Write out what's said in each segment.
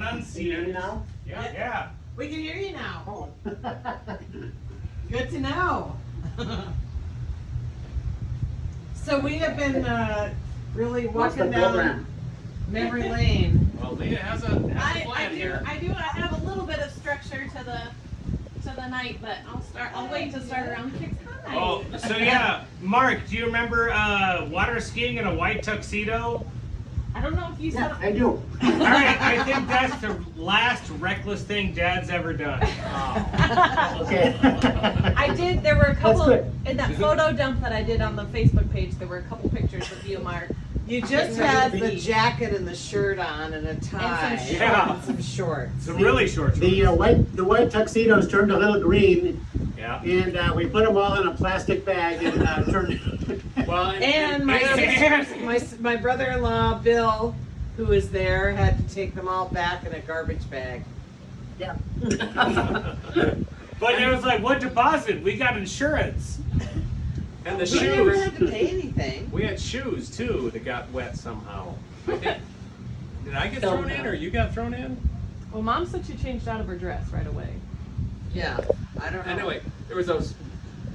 unseated. now? Yeah. We can hear you now. Oh. Good to know. So we have been really What's the walking down program? memory lane. Well, Leah has a plan I here. I have a little bit of structure to the night, but I'll wait to start around 6. Hi. Oh, so yeah, Mark, do you remember water skiing in a white tuxedo? I don't know if you said Yeah, I do. All right, I think that's the last reckless thing Dad's ever done. Okay. I did. There were a couple good. in that photo dump that I did on the Facebook page. There were a couple pictures of you, Mark. You just had the jacket and the shirt on and a tie. And some Yeah. And some shorts. Some really short shorts. The white tuxedos turned a little green, Yeah. and we put them all in a plastic bag and turned. Well, And my brother-in-law, Bill, who was there, had to take them all back in a garbage bag. Yeah. But it was like, what deposit? We got insurance. and the We never shoes. had to pay anything. We had shoes too that got wet somehow. I think, did I get thrown in or you got thrown in? Well, Mom said she changed out of her dress right away. Yeah, I don't know. Anyway, there was those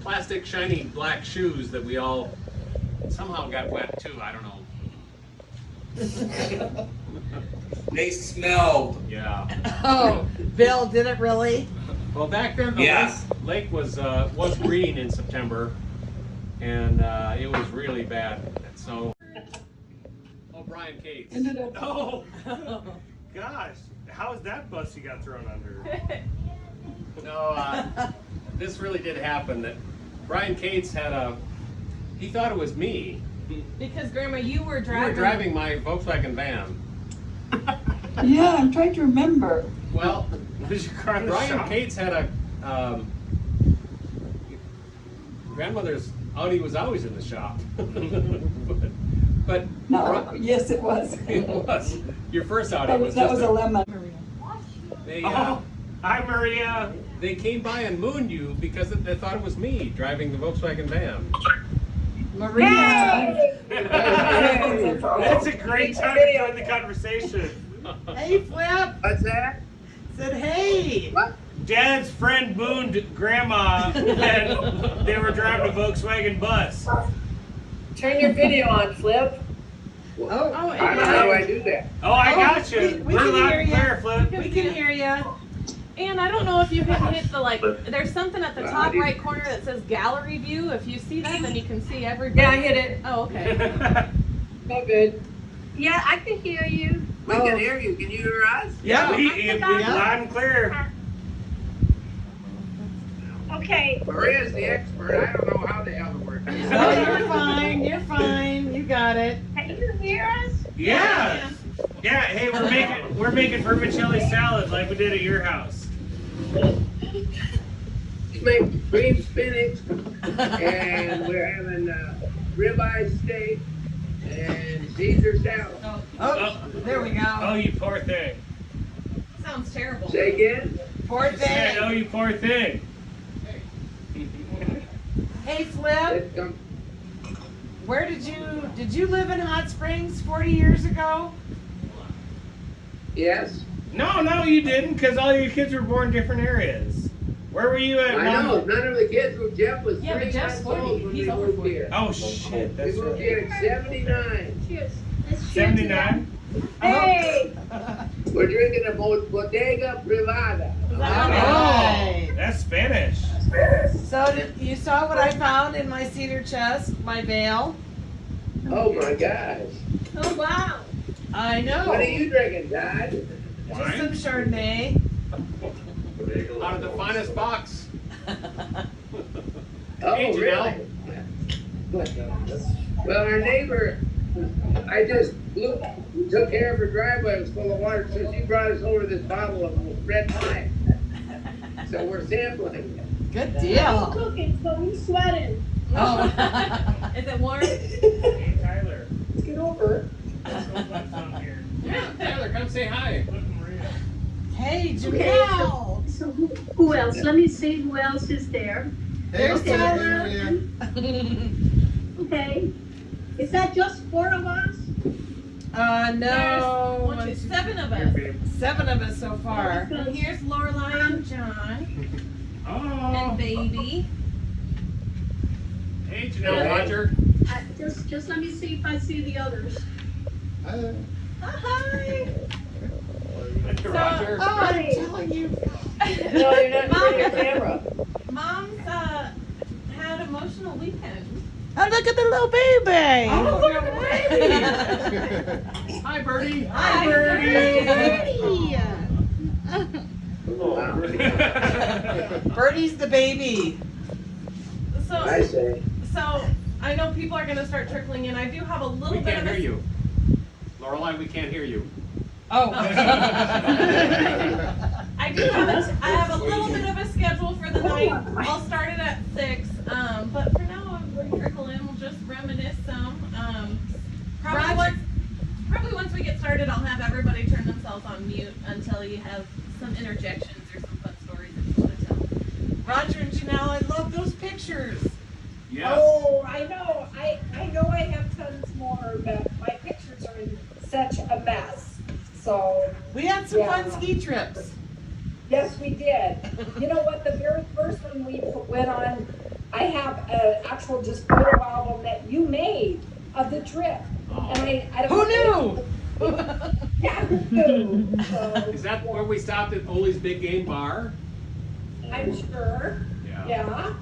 plastic shiny black shoes that we all somehow got wet too. I don't know. They smelled. Yeah. Oh, Bill, did it really? Well, back then the Yes. lake was green in September, and it was really bad. So, oh, Brian Cates. Oh, gosh. How is that bus you got thrown under? No, this really did happen. That Brian Cates he thought it was me. Because Grandma, you were You driving. were driving my Volkswagen van. Yeah, I'm trying to remember. Well, Was your car in the Brian shop? Cates had a grandmother's Audi was always in the shop. but No, yes, it was. it was your first Audi That was was just a lemon. they Oh, hi, Maria. they came by and mooned you because they thought it was me driving the Volkswagen van. Maria. That's a great time to join the conversation. Hey, Flip. What's that? Said, hey. What? Dad's friend mooned Grandma and they were driving a Volkswagen bus. Turn your video on, Flip. Oh, How do I do that? Oh, I got you. we We're can loud hear and ya. clear, Flip. we can hear you. And I don't know if you can hit the there's something at the top right corner that says gallery view. If you see that, then you can see everybody. Yeah, I hit it. Oh, okay. No good. Yeah, I can hear you. We can hear you. Can you hear us? Yeah, we loud and clear. Okay. Maria's the expert. I don't know how the hell it works. No, you're fine. You're fine. You got it. Can you hear us? Yeah. Yeah, hey, we're making vermicelli salad like we did at your house. Make green spinach, and we're having ribeye steak and Caesar salad. Oh, there we Oh, go. you poor thing. Sounds terrible. Say again? Poor Said, oh, thing. you poor thing. Hey, Flip. Let's come. Where did you live in Hot Springs 40 years ago? Yes? No, you didn't, because all your kids were born in different areas. Where were you at? I know. None of the kids were. Jeff was Yeah, but 3 Jeff's months 40. old when He's we over moved 40. here. Oh, shit, We that's moved right. here in '79. Cheers. Let's cheers to 79? Hey! We're drinking a Bodega Privada. All right. That's Spanish. So you saw what I found in my cedar chest, my veil? Oh my gosh. Oh, wow. I know. What are you drinking, Todd? Just some Chardonnay. Out of the finest box. Oh, Hey, really? Well, our neighbor, I just took care of her driveway. It was full of water, so she brought us over this bottle of red wine. So we're sampling it. Good I'm deal. cooking, so I'm sweating. Oh. Is it warm? Hey, Tyler. Get over it. Let's go put some here. Yeah, Tyler, come say hi. Look, Maria. Hey, Okay, Jamel. so who else? Let me see who else is there. There's Okay. Tyler. Okay. Is that just 4 of us? No. There's 7 of us. babe. 7 of us so far. And here's Lorelai and John Oh. and baby. Hey, Janelle, Roger. Just let me see if I see the others. Hi. Roger. Oh, I'm telling you. No, you're not Mom. near your camera. Mom's had emotional weekend. Oh, look at the little baby. Oh, look at the baby. Hi, Birdie. Hi, Birdie's the baby. I say. So I know people are gonna start trickling in. I do have a little We bit can't of hear a you. Lorelai, we can't hear you. Oh. I have a little bit of a schedule for the night. I'll start it at 6. But for now we'll trickle in. We'll just reminisce some. Probably once we get started, I'll have everybody turn themselves on mute until you have some interjections or some fun stories that you want to tell. Roger and Janelle, I love those pictures. Yes. Oh, I know. I know I have tons more, but my pictures are in such a mess. So, We had some Yeah. fun ski trips. yes, we did. You know what? The very first one we went on, I have an actual just photo album that you made of the trip. And I don't Who knew? Yeah, who knew? So, Is that where we stopped at Foley's Big Game Bar? I'm sure. Yeah,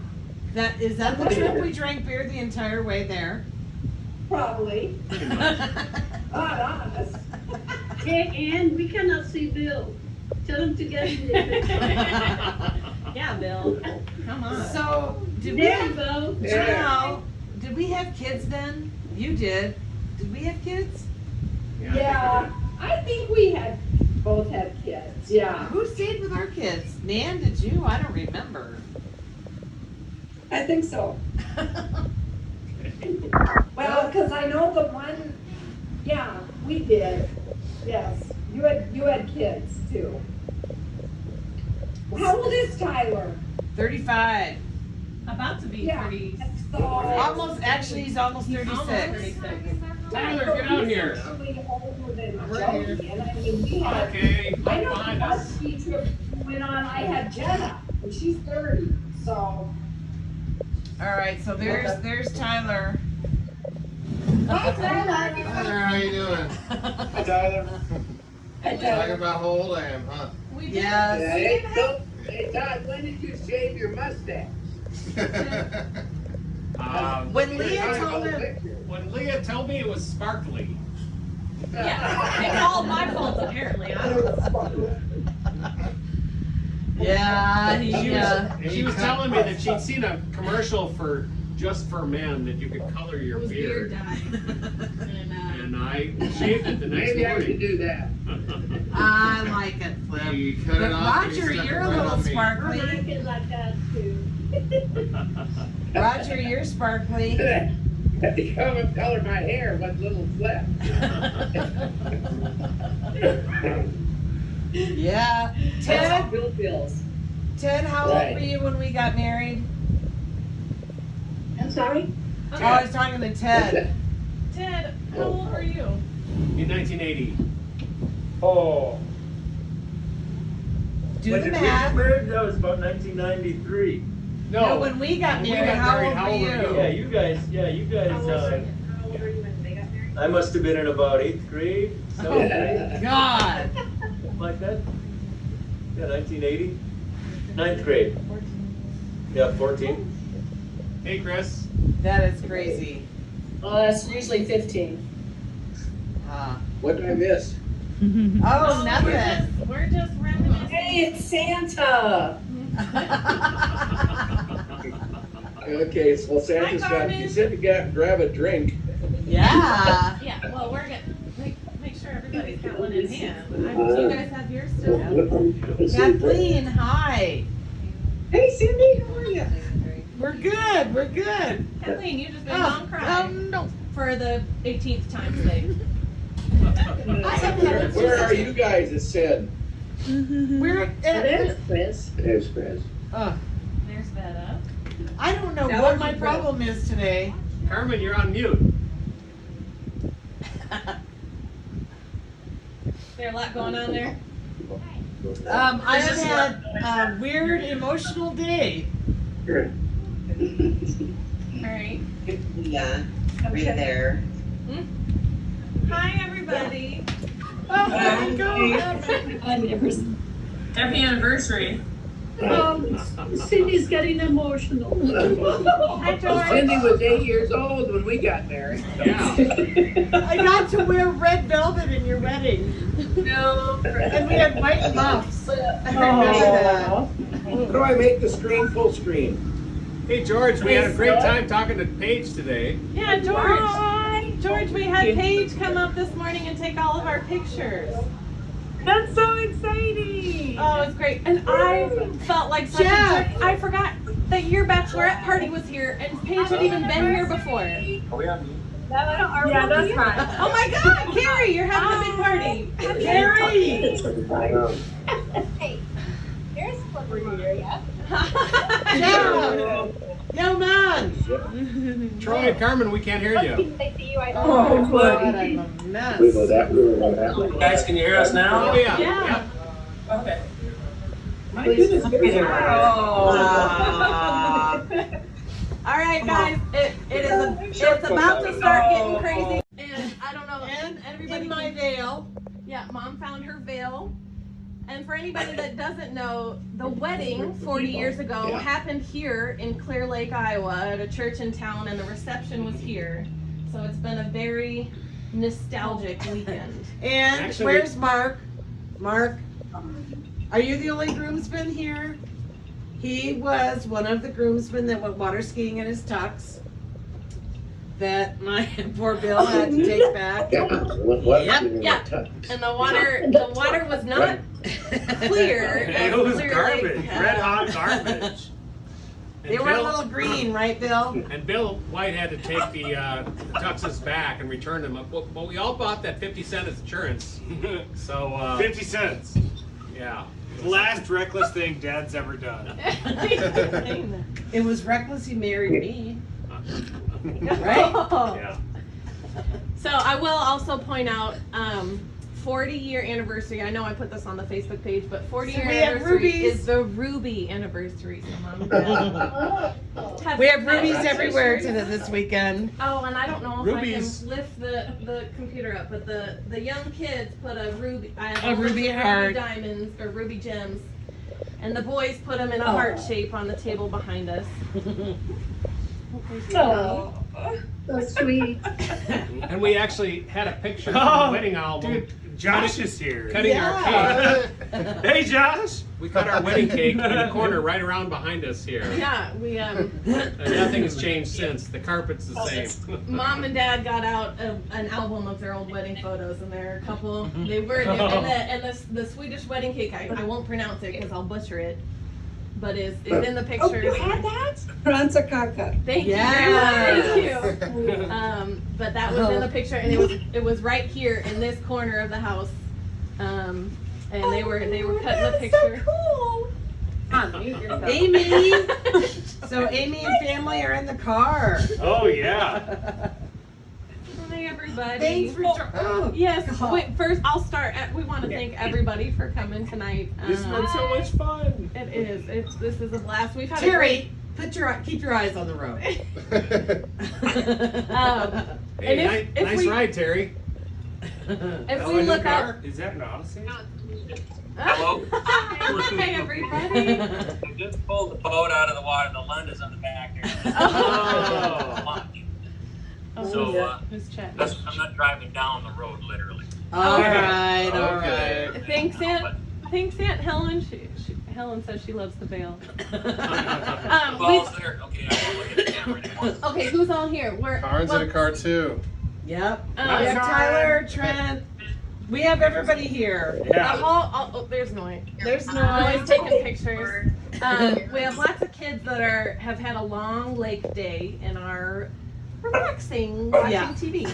Is that the trip we drank beer the entire way there? probably. Not honest. Hey, and we cannot see Bill. Tell him to get in there. Yeah, Bill. Come on. So, did we There you have, go. Janelle, did we have kids then? You did. Did we have kids? Yeah, I think we both had kids, yeah. Who stayed with our kids? Nan, did you? I don't remember. I think so. Well, because I know the one, yeah, we did, yes. You had kids too. How old is Tyler? 35. About to be Yeah. 30. So. Almost, actually, he's almost 36. 36. Tyler, get out here. Actually older than Right Jody, and I mean, we had, Okay, I know behind the us. last ski trip we went on, I had Jenna, and she's 30, so. All right, so there's Tyler. Hi, Tyler. Hi there, how you doing? Hi, Tyler. Hi, Talking Tyler. about how old I am, huh? We did. Yes. Hey, Todd, when did you shave your mustache? When Leah Talking told about the him, picture. When Leah told me it was sparkly. Yeah. It's all my fault apparently. I don't. yeah, She was telling me that she'd seen a commercial for Just for Men that you could color your It was beard beard. dye. And I shaved it the next Maybe I should morning. do that. I like it, Flip. You cut But it off and you Roger, stuck you're it a right little on me. I sparkly. like it like that too. Roger, you're sparkly. Had to come and color my hair with little flip. Yeah. Ted, Bill Bills. Ted, how old Right. were you when we got married? I'm sorry? Oh, I was talking to Ted. Ted, how old were you? In 1980. Oh. Do When the did we get math. married? That was about 1993. No, when we got When we married, got how married, old how were old were you? you? Yeah, you guys. How old were you when they got married? I must have been in about 8th grade, Oh, 7th grade, God. something like that. Yeah, 1980. 9th grade. Yeah, 14. Hey, Chris. That is crazy. Oh, that's usually 15. What did I miss? Oh, nothing. We're just reminiscing. Hey, it's Santa. Okay, well, Santa's got- he said to grab a drink. Yeah. Yeah, well, we're gonna make sure everybody's got one in hand. Do you guys have yours still? Kathleen, hi. Hey, Cindy, how are you? We're good. We're good. Kathleen, you just made mom cry no. for the 18th time today. Where are you guys? It said. We're There's Chris. There's Chris. There's Vetta. I don't know That what would my be problem is today. Carmen, you're on mute. Is there a lot going on there? I have had a weird emotional day. Alright. Yeah, right there. Hi, everybody. Oh my God. Happy anniversary. Cindy's getting emotional. Hi, George. Cindy was 8 years old when we got married. Yeah. I got to wear red velvet in your wedding. No. And we had white muffs. I remember that. How do I make the screen full screen? Hey, George, we had a great time talking to Paige today. Yeah, George. George, we had Paige come up this morning and take all of our pictures. That's so exciting. Oh, it's great. And I felt like such a jerk. I forgot that your bachelorette party was here and Paige had even been here before. Are we on mute? Yeah, that's fine. Oh my God, Carrie, you're having a big party. Carrie! Hey, there's Flipper here, yeah? Yeah. Yo, man. Troy and Carmen, we can't hear you. They see you, I don't Oh, God, I'm a mess. Guys, can you hear us now? Oh, yeah. Yeah. Okay. My goodness. All right, guys, it's about to start getting crazy. And I don't know, And everybody in my veil. Yeah, Mom found her veil. And for anybody that doesn't know, the wedding 40 years ago happened here in Clear Lake, Iowa, at a church in town, and the reception was here. So it's been a very nostalgic weekend. And Actually, where's Mark? Mark, are you the only groomsman here? He was one of the groomsmen that went water skiing in his tux that my poor Bill had to take back. Yeah. And the water was not clear. It as was Clear garbage, Lake had. red hot garbage. They were a little green, right, Bill? And Bill White had to take the tuxes back and return them. Well, we all bought that 50-cent insurance. So, 50 cents. yeah. The last reckless thing Dad's ever done. It was reckless he married me. Right? Yeah. So I will also point out, 40-year anniversary. I know I put this on the Facebook page, but 40-year So we have anniversary rubies. is the ruby anniversary. So Mom and Dad We have rubies everywhere this weekend. Oh, and I don't know if Rubies. I can lift the computer up, but the young kids put a ruby, A ruby heart. diamonds or ruby gems, and the boys put them in a heart shape on the table behind us. Oh, so sweet. And we actually had a picture from Oh, the wedding album. Dude, Josh is here. Cutting our cake. Hey, Josh. We cut our wedding cake in the corner right around behind us here. Yeah, we And nothing has changed since. The carpet's the same. Mom and Dad got out an album of their old wedding photos, and there are a couple. They were and the Swedish wedding cake. I won't pronounce it because I'll butcher it, but is in the picture. Oh, you had that? Fransakaka. Thank you. Yes. Thank you. But that was in the picture, and it was right here in this corner of the house. And they were cutting the picture. So cool. Amy! So Amy and family are in the car. Oh, yeah. Hi everybody. Thanks for Yes. Wait, first I'll start. We want to thank everybody for coming tonight. This has been so much fun. It is. This is a blast. We've had Terry, keep your eyes on the road. Hey, nice ride, Terry. If we look up. Is that an Odyssey? Hello? Hi everybody. We just pulled the boat out of the water. The Lund is on the back there. Oh. So, Who's chatting? I'm not driving down the road, literally. All right. Thanks, Aunt Helen. Helen says she loves the veil. Ball's there. Okay, I won't look at the camera anymore. Okay, who's all here? Car's in a car too. Yep. We Hi, have Tyler, Trent. We have everybody here. Yeah. There's noise. There's Noise noise. taking pictures. We have lots of kids that have had a long lake day and are relaxing, watching TV.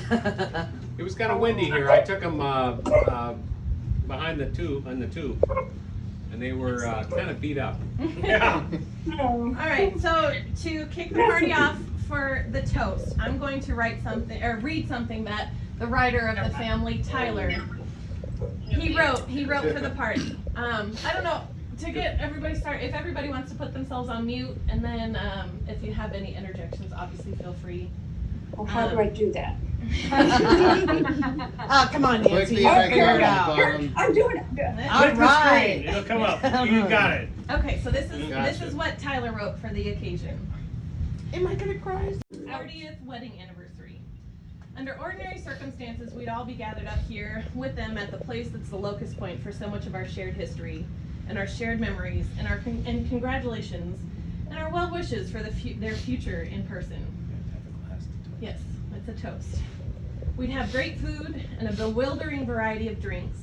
It was kind of windy here. I took them behind the tube, and they were kind of beat up. Yeah. All right, so to kick the party off for the toast, I'm going to read something that the writer of the family, Tyler, he wrote for the party. I don't know, to get everybody started, if everybody wants to put themselves on mute, and then if you have any interjections, obviously feel free. Well, how do I do that? Oh, come on, Nancy. Quickly, You I figure it can out. I'm doing it. All Click the right. screen. It'll come up. You got it. Okay, so this Gotcha. is what Tyler wrote for the occasion. Am I gonna cry? 40th wedding anniversary. Under ordinary circumstances, we'd all be gathered up here with them at the place that's the locus point for so much of our shared history and our shared memories and our and congratulations and our well wishes for their future in person. Yes, it's a toast. We'd have great food and a bewildering variety of drinks.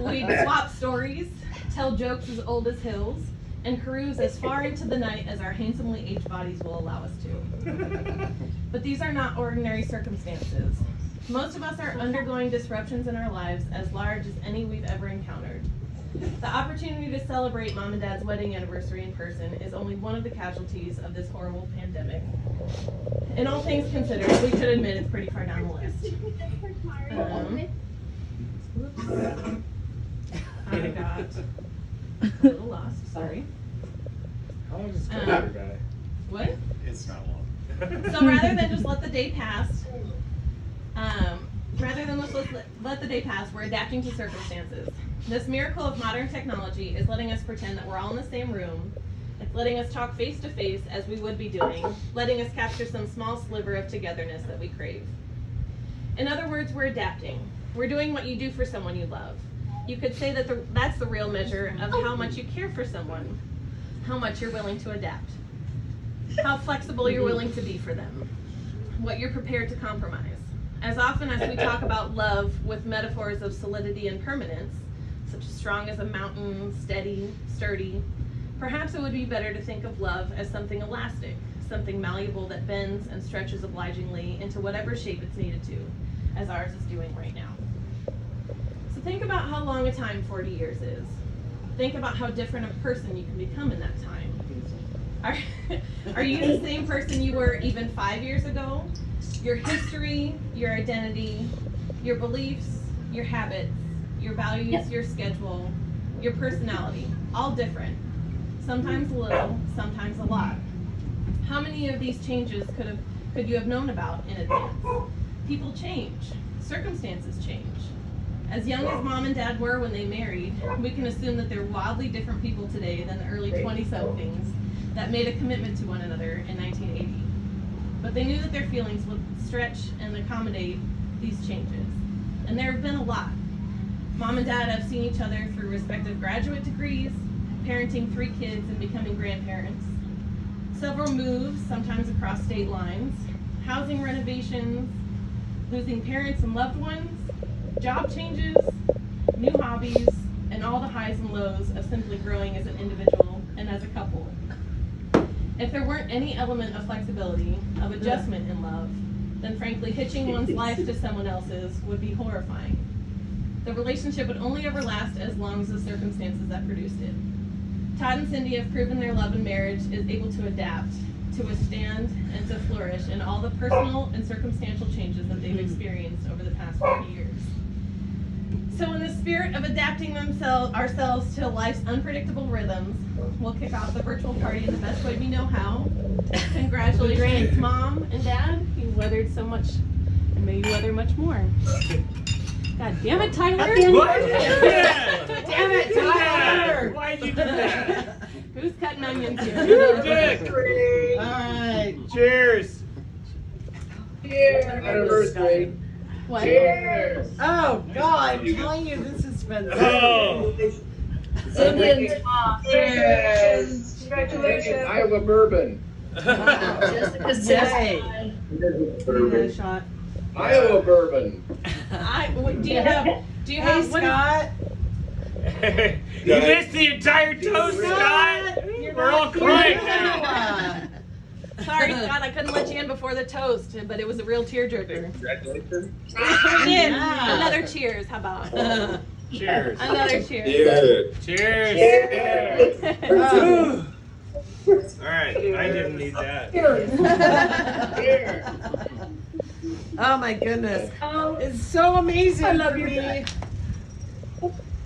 We'd swap stories, tell jokes as old as hills, and carouse as far into the night as our handsomely aged bodies will allow us to. But these are not ordinary circumstances. Most of us are undergoing disruptions in our lives as large as any we've ever encountered. The opportunity to celebrate Mom and Dad's wedding anniversary in person is only one of the casualties of this horrible pandemic. In all things considered, we should admit it's pretty far down the list. Oops. I got a little lost, sorry. How long does this computer guy? What? It's not long. So rather than just let the day pass, let the day pass, we're adapting to circumstances. This miracle of modern technology is letting us pretend that we're all in the same room. It's letting us talk face to face as we would be doing, letting us capture some small sliver of togetherness that we crave. In other words, we're adapting. We're doing what you do for someone you love. You could say that that's the real measure of how much you care for someone, how much you're willing to adapt, how flexible you're willing to be for them, what you're prepared to compromise. As often as we talk about love with metaphors of solidity and permanence, such as strong as a mountain, steady, sturdy, perhaps it would be better to think of love as something elastic, something malleable that bends and stretches obligingly into whatever shape it's needed to, as ours is doing right now. So think about how long a time 40 years is. Think about how different a person you can become in that time. Are you the same person you were even 5 years ago? Your history, your identity, your beliefs, your habits, your values, your schedule, your personality, all different. Sometimes a little, sometimes a lot. How many of these changes could you have known about in advance? People change. Circumstances change. As young as Mom and Dad were when they married, we can assume that they're wildly different people today than the early 20-somethings that made a commitment to one another in 1980. But they knew that their feelings would stretch and accommodate these changes. And there have been a lot. Mom and Dad have seen each other through respective graduate degrees, parenting 3 kids and becoming grandparents, several moves, sometimes across state lines, housing renovations, losing parents and loved ones, job changes, new hobbies, and all the highs and lows of simply growing as an individual and as a couple. If there weren't any element of flexibility, of adjustment in love, then frankly, hitching one's life to someone else's would be horrifying. The relationship would only ever last as long as the circumstances that produced it. Todd and Cindy have proven their love and marriage is able to adapt, to withstand, and to flourish in all the personal and circumstantial changes that they've experienced over the past 40 years. So in the spirit of adapting ourselves to life's unpredictable rhythms, we'll kick off the virtual party in the best way we know how. Congratulations, Mom and Dad. You weathered so much, and may you weather much more. God damn it, Tyler! What? Yeah. Damn it, Tyler! Why'd you do that? Who's cutting onions You here? dick. All right. Cheers. Anniversary. What? Cheers. Oh, God, I'm telling you, this has been. Oh. Cheers. Congratulations. Iowa bourbon. Yay. A shot. Iowa bourbon. Do you have? Hey, Scott. You missed the entire toast, Scott. We're all crying now. now. Sorry, Scott, I couldn't let you in before the toast, but it was a real tearjerker. Congratulations. Yeah. Another cheers. How about? Cheers. Another cheers. Cheers. Oh. All right, I didn't need that. Cheers. Oh my goodness. Oh, It's so amazing I love for you me. guys.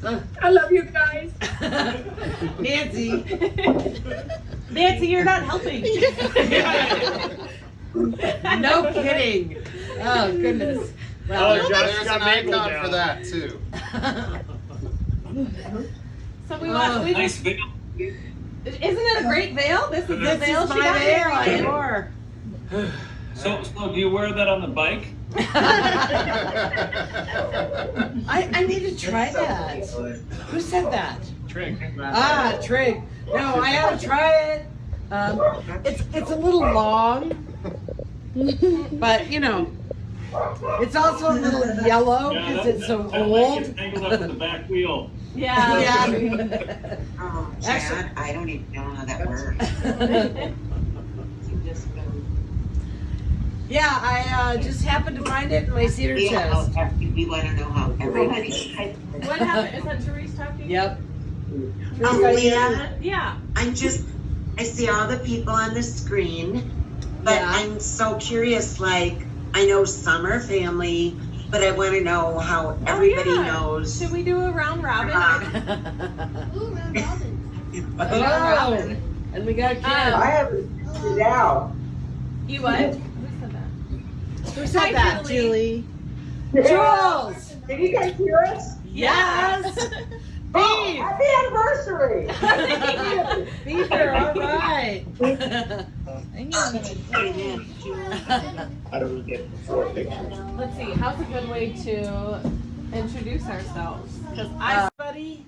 I love you guys. Nancy. Nancy, you're not helping. No kidding. Oh, goodness. Oh, Well, Josh There's got an mangled icon now. for that too. So we want. Nice veil. Isn't it a great veil? This is the this veil is she my got veil. married in. I wore. So do you wear that on the bike? I need to try that. Who said that? Trig. Ah, Trig. No, I ought to try it. It's a little long, but you know, it's also a little yellow because it's so old. Tangled up in the back wheel. Yeah. Yeah. Oh, Actually- Chad, I don't even know how that works. Yeah, I just happened to find it in my cedar chest. We want to know how everybody. What happened? Is that Therese talking? Yep. Leah, Yeah. I see all the people on the screen, but Yeah. I'm so curious, like, I know some are family, but I want to know how everybody yeah. knows. Should we do a round robin? Oh, and we got Kim. haven't figured out. You what? Who said that? Who said Hi, that? Julie. Jules. Did you guys hear us? Yes. Oh, Beef. happy anniversary! Beef here. All right. How do we get 4 pictures? Let's see. How's a good way to introduce ourselves? Because I. Buddy.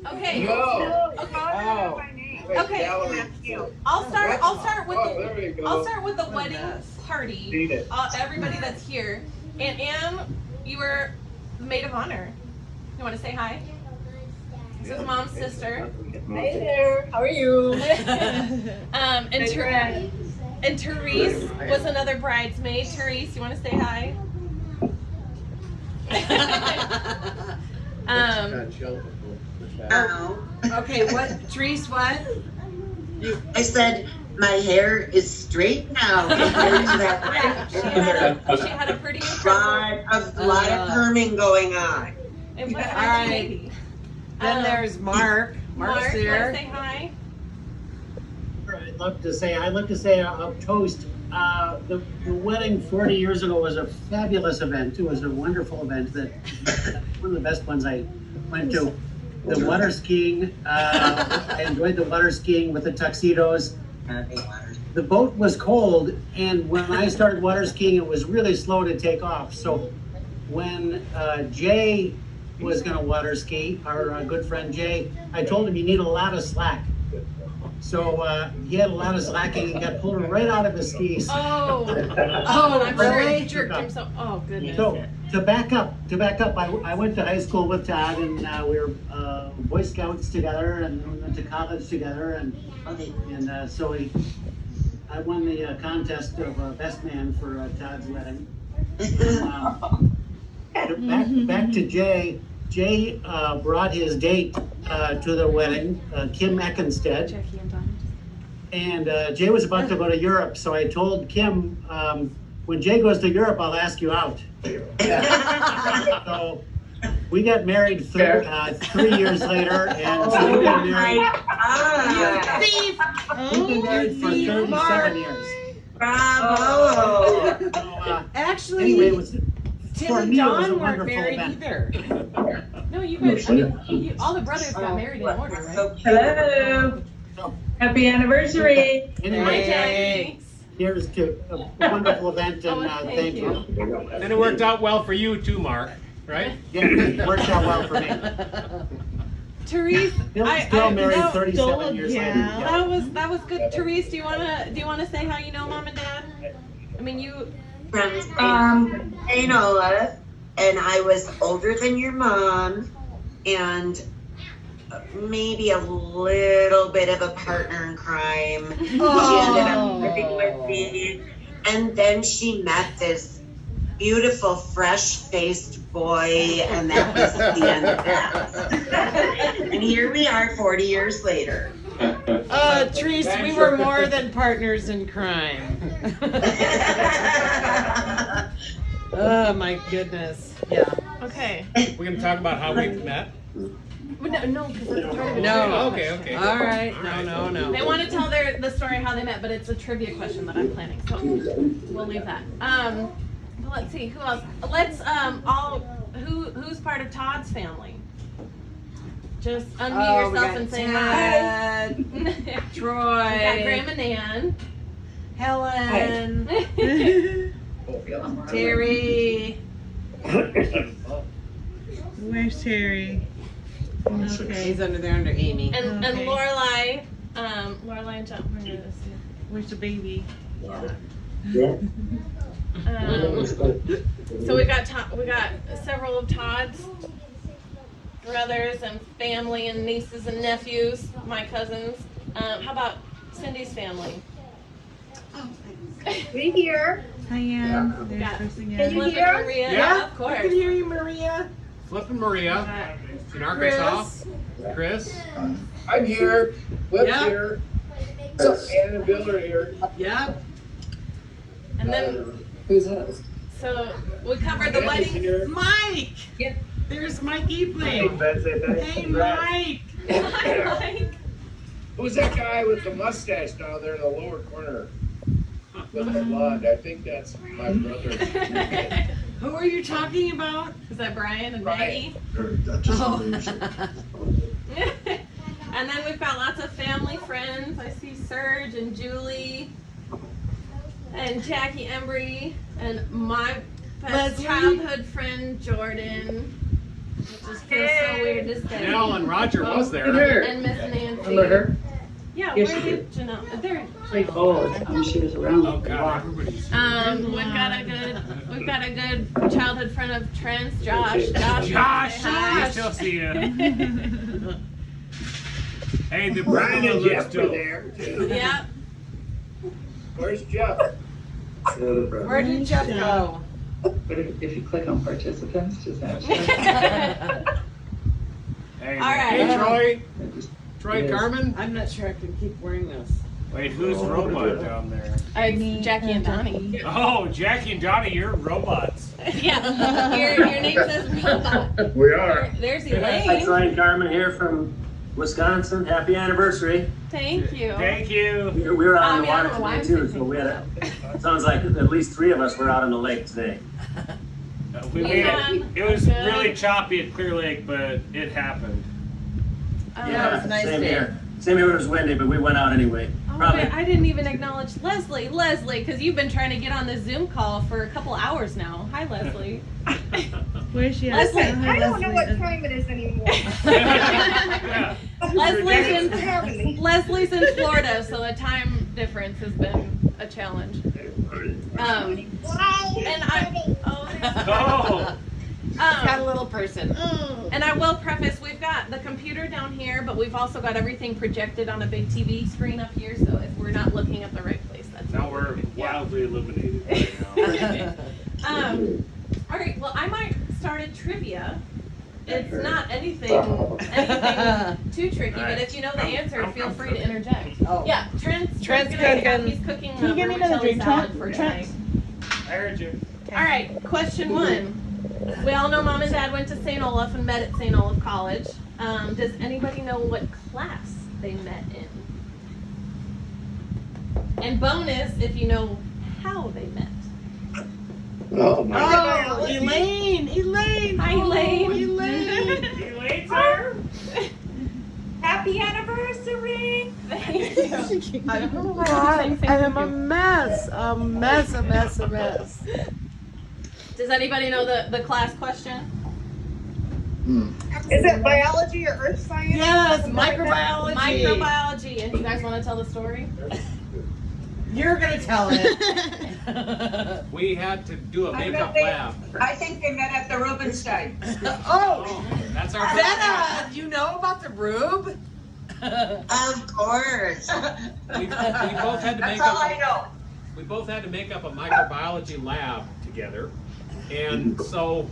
Okay. No. Oh. Okay. I'll start with Oh, there we go. I'll start with the wedding party. Beat it. Everybody that's here. And Anne, you were the maid of honor. You want to say hi? This is Mom's sister. Hey there, how are you? And Therese was another bridesmaid. Therese, you want to say hi? Oh, Okay, what? Therese, what? I said my hair is straight now. Compared to that. Yeah, she had a pretty incredible. lot of perming going on. It was All right. Then there's Mark. Mark's Mark, you here. want to say hi? I'd love to say a toast. The wedding 40 years ago was a fabulous event. It was a wonderful event. That one of the best ones I went to. The water skiing. I enjoyed the water skiing with the tuxedos. The boat was cold, and when I started water skiing, it was really slow to take off. So when Jay was going to water ski, our good friend Jay, I told him you need a lot of slack. So he had a lot of slacking and got pulled right out of his skis. Oh, Oh, I'm sure really? it jerked him so. Oh goodness. So to back up, I went to high school with Todd, and we were Boy Scouts together, and we went to college together, and so I won the contest of best man for Todd's wedding. Back to Jay. Jay brought his date to the wedding, Kim Eckenstead. Jackie and Don. And Jay was about to go to Europe, so I told Kim, when Jay goes to Europe, I'll ask you out. So we got married 3 years later, and so we've been married. We've been married for 37 years. Bravo! So, Actually, anyway, it was, Tim for and me, it was a Dawn weren't wonderful married event. either. No, you guys. I mean, all the brothers got married in order, right? Hello, happy anniversary. Hi, Anyway, Jackie. here's to a wonderful event, and Oh, thank you. And it worked out well for you too, Mark, right? Yeah, it worked out well for me. Therese, Still married no, 37 years later. Yeah. that was good. Therese, do you wanna say how you know Mom and Dad? I mean, you. From St. Olaf, and I was older than your mom, and maybe a little bit of a partner in crime. She ended up living with me, and then she met this beautiful, fresh-faced boy, and that was the end of that. And here we are 40 years later. Therese, we were more than partners in crime. Oh my goodness. Yeah. Okay. We're gonna talk about how we met. No, because it's part of a No. trivia Okay. question. All right. All No. They want to tell the story how they met, but it's a trivia question that I'm planning, so we'll leave that. Let's see, who else? Let's who's part of Todd's family? Just unmute yourself and say hi. Ted, Troy, We got Grandma Nan. Helen, Terry. Where's Terry? Okay. He's under there under Amy. And Okay. Lorelai, Lorelai and John. Where's the baby? So we got several of Todd's brothers and family and nieces and nephews, my cousins. How about Cindy's family? We here. Hi, Ann. There's Got- Chris Can again. you Flip hear? and Maria, Yeah. of course. I can hear you, Maria. Flip and Maria in Arkansas. Chris. I'm here. Flip's Yeah. here. Ann and Bill are here. Yep. And then, Who's that? so we covered the Ann is wedding. here. Mike. Yeah. There's Mike Eapling. Hey, Congrats. Mike. Hi, Mike. Who's that guy with the mustache down there in the lower corner? With the blonde. I think that's my brother. Who are you talking about? Is that Brian and Brian. Maggie? Oh. And then we've got lots of family friends. I see Serge and Julie and Jackie Embry and my best Leslie. childhood friend Jordan. It just feels so weird to say. Janelle and Roger was there. And Miss Nancy. Remember her? Yeah, Yes, where she did Janelle? They're She was around. Oh God, everybody's. we've got a good childhood friend of Trent's, Josh. Josh, Hi. we still see you. Hey, the Brian brother and looks Jeff are dope. there. Yep. Where's Jeff? Where did Jeff go? But if you click on participants, just actually. Hey, All right. Hey, Troy. just- Troy and Carmen. I'm not sure I can keep wearing this. Wait, who's robot down there? It's Jackie and Donnie. Oh, Jackie and Donnie, you're robots. Yeah. Your name says robot. We are. There's Hi, Elaine. Troy and Carmen here from Wisconsin. Happy anniversary. Thank you. Thank you. We were out on the Yeah, I water don't know why today I'm too, so we had sounds like at least 3 of us were out on the lake today. We made it. It was really choppy at Clear Lake, but it happened. Yeah, it was a nice same day. here. Same here, it was windy, but we went out anyway. Oh, Probably. wait, I didn't even acknowledge Leslie, because you've been trying to get on the Zoom call for a couple hours now. Hi, Leslie. Where's she at? Leslie, Hi, I don't know what Leslie. time it is anymore. Yeah. Leslie's in Florida, so the time difference has been a challenge. And Oh, Got a little person. and I will preface, we've got the computer down here, but we've also got everything projected on a big TV screen up here, so if we're not looking at the right place, that's now we're wildly illuminated right now. All right, well, I might start a trivia. It's not anything too tricky, but if you know the answer, feel free to interject. Oh. Yeah, Trent's Trent's gonna- cooking. He's cooking Can you give me another vermicelli drink, salad Trent? for Trent? tonight. I heard you. All right, question 1. We all know Mom and Dad went to St. Olaf and met at St. Olaf College. Does anybody know what class they met in? And bonus, if you know how they met. Oh, my God. Oh, Elaine! Hi, Elaine. Elaine's here? Happy anniversary! Thank you. I don't know why I'm a mess. A mess. Does anybody know the class question? Is it biology or earth science? Yes, Something like that? microbiology. Microbiology. And you guys want to tell the story? You're gonna tell it. We had to do a makeup lab. I think they met at the Rubenstein. Oh, That's our. Benna, do you know about the Rube? Of course. We both had to That's make all I up. know. We both had to make up a microbiology lab together, and so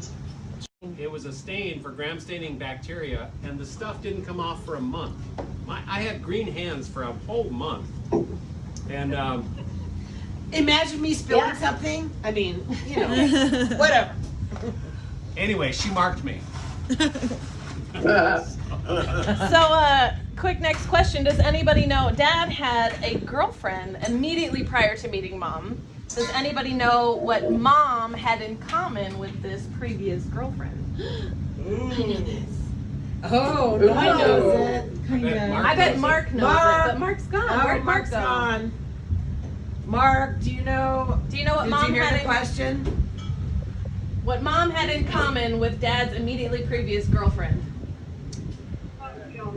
it was a stain for gram-staining bacteria, and the stuff didn't come off for a month. I had green hands for a whole month, and Imagine me spilling something. I mean, you know, whatever. anyway, she marked me. So, quick next question. Does anybody know, Dad had a girlfriend immediately prior to meeting Mom. Does anybody know what Mom had in common with this previous girlfriend? I know this. Oh, no, I know it. I bet Mark knows it, but Mark's gone. Oh, Where'd Mark Mark's go? gone. Mark, do you know? Do you know what Did Mom you hear had the in question? What Mom had in common with Dad's immediately previous girlfriend?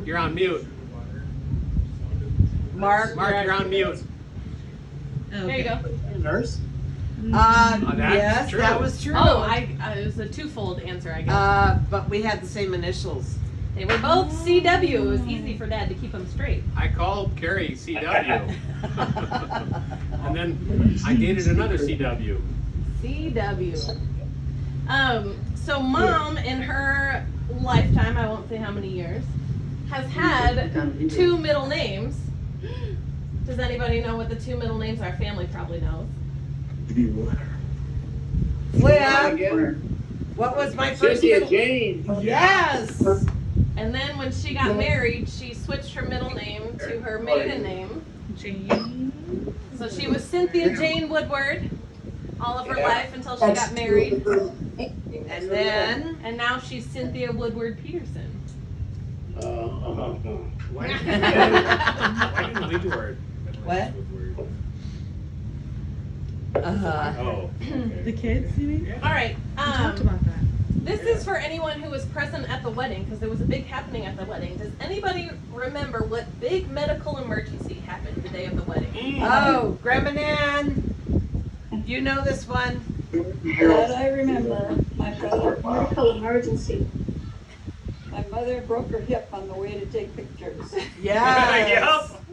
You're on mute. Mark, You're on mute. There you go. Nurse? That's yes, true. that was true. Oh, it was a twofold answer, I guess. But we had the same initials. They were both CW. It was easy for Dad to keep them straight. I called Carrie CW. And then I dated another CW. CW. So Mom, in her lifetime, I won't say how many years, has had 2 middle names. Does anybody know what the 2 middle names are? Family probably knows. Flip. What was my first Cynthia middle? Jane. Yes. And then when she got married, she switched her middle name to her maiden name. Jane. So she was Cynthia Jane Woodward all of her life until she got married. And now she's Cynthia Woodward Peterson. Why didn't we do our What? Oh. The kids, you mean? All right. We talked about that. This is for anyone who was present at the wedding, because there was a big happening at the wedding. Does anybody remember what big medical emergency happened the day of the wedding? Oh, Grandma Nan. You know this one. That I remember. My brother, medical emergency. My mother broke her hip on the way to take pictures. Yes. Yup.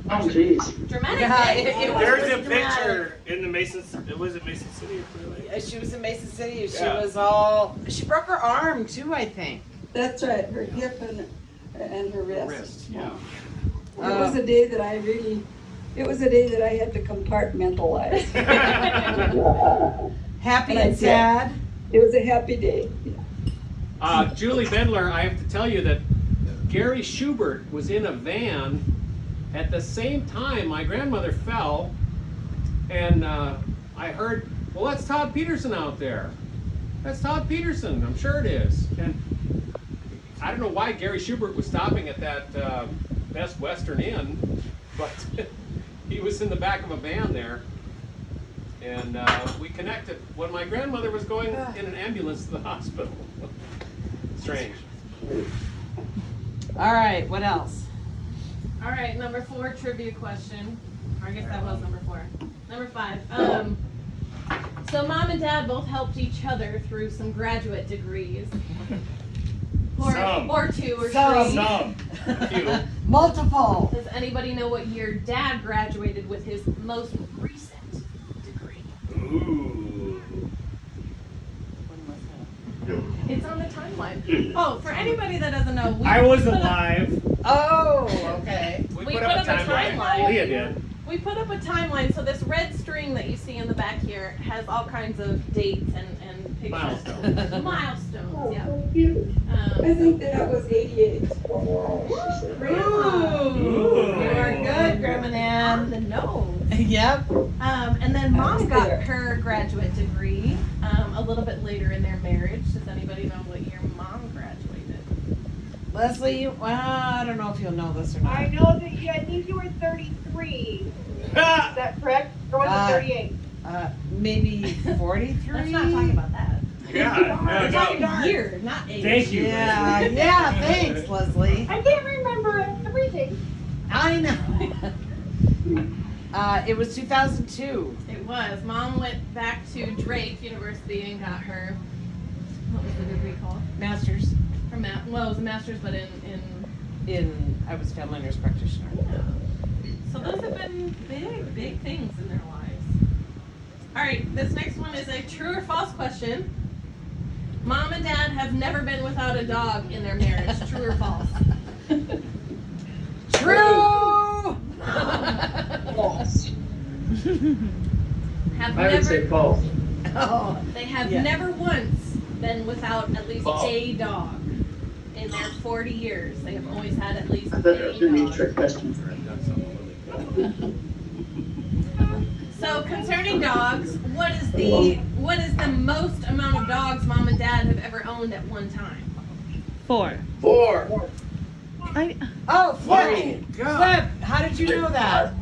Oh, jeez. Dramatic. Yeah, day. it was There's a really dramatic. picture in the Mason. Was it Mason City or Clear Lake? She was in Mason City. She Yeah. was all. She broke her arm too, I think. That's right, her hip and her wrist. Wrist, yeah. It was a day that it was a day that I had to compartmentalize. Happy And I and did. sad. It was a happy day. Julie Bendler, I have to tell you that Gary Schubert was in a van at the same time my grandmother fell, and I heard, well, that's Todd Peterson out there. That's Todd Peterson, I'm sure it is. And I don't know why Gary Schubert was stopping at that Best Western Inn, but he was in the back of a van there. And we connected when my grandmother was going in an ambulance to the hospital. Strange. All right. What else? All right, number 4 trivia question. Or I guess that was number 4. Number 5. So Mom and Dad both helped each other through some graduate degrees. Some. Or 2 or 3. Some. Few. Multiple. Does anybody know what year Dad graduated with his most recent degree? Ooh. It's on the timeline. Oh, for anybody that doesn't know, I was alive. Oh, okay. We We put put up a up a timeline. timeline. Leah did. We put up a timeline, so this red string that you see in the back here has all kinds of dates and pictures. Milestones. Milestones, yeah. So cute. I think that was 88. Ooh. You are good, Grandma On Nan. the nose. Yep. And then Mom was got there. her graduate degree a little bit later in their marriage. Does anybody know what year Mom graduated? Leslie, well, I don't know if you'll know this or not. I know that I think you were 33. Is that correct? Or was it 38? Maybe 43? Let's not talk about that. Yeah. We're talking No. year, not age. Thank you. Yeah, Leslie. yeah, thanks, Leslie. I can't remember everything. I know. It was 2002. It was. Mom went back to Drake University and got her, what was the degree called? Master's Well, it was a master's, but in I was family nurse practitioner. yeah. So those have been big things in their lives. All right, this next one is a true or false question. Mom and Dad have never been without a dog in their marriage. True or false? True! False. Have I would say never. false. Oh, They have Yeah. never once been without at least False. a dog in their 40 years. They have always had at least I thought that was gonna be a a trick question. So concerning dogs, what is the most amount of dogs mom and dad have ever owned at one time? 4. 4. Oh, Whoa, Flip! God. Flip, how did you know that?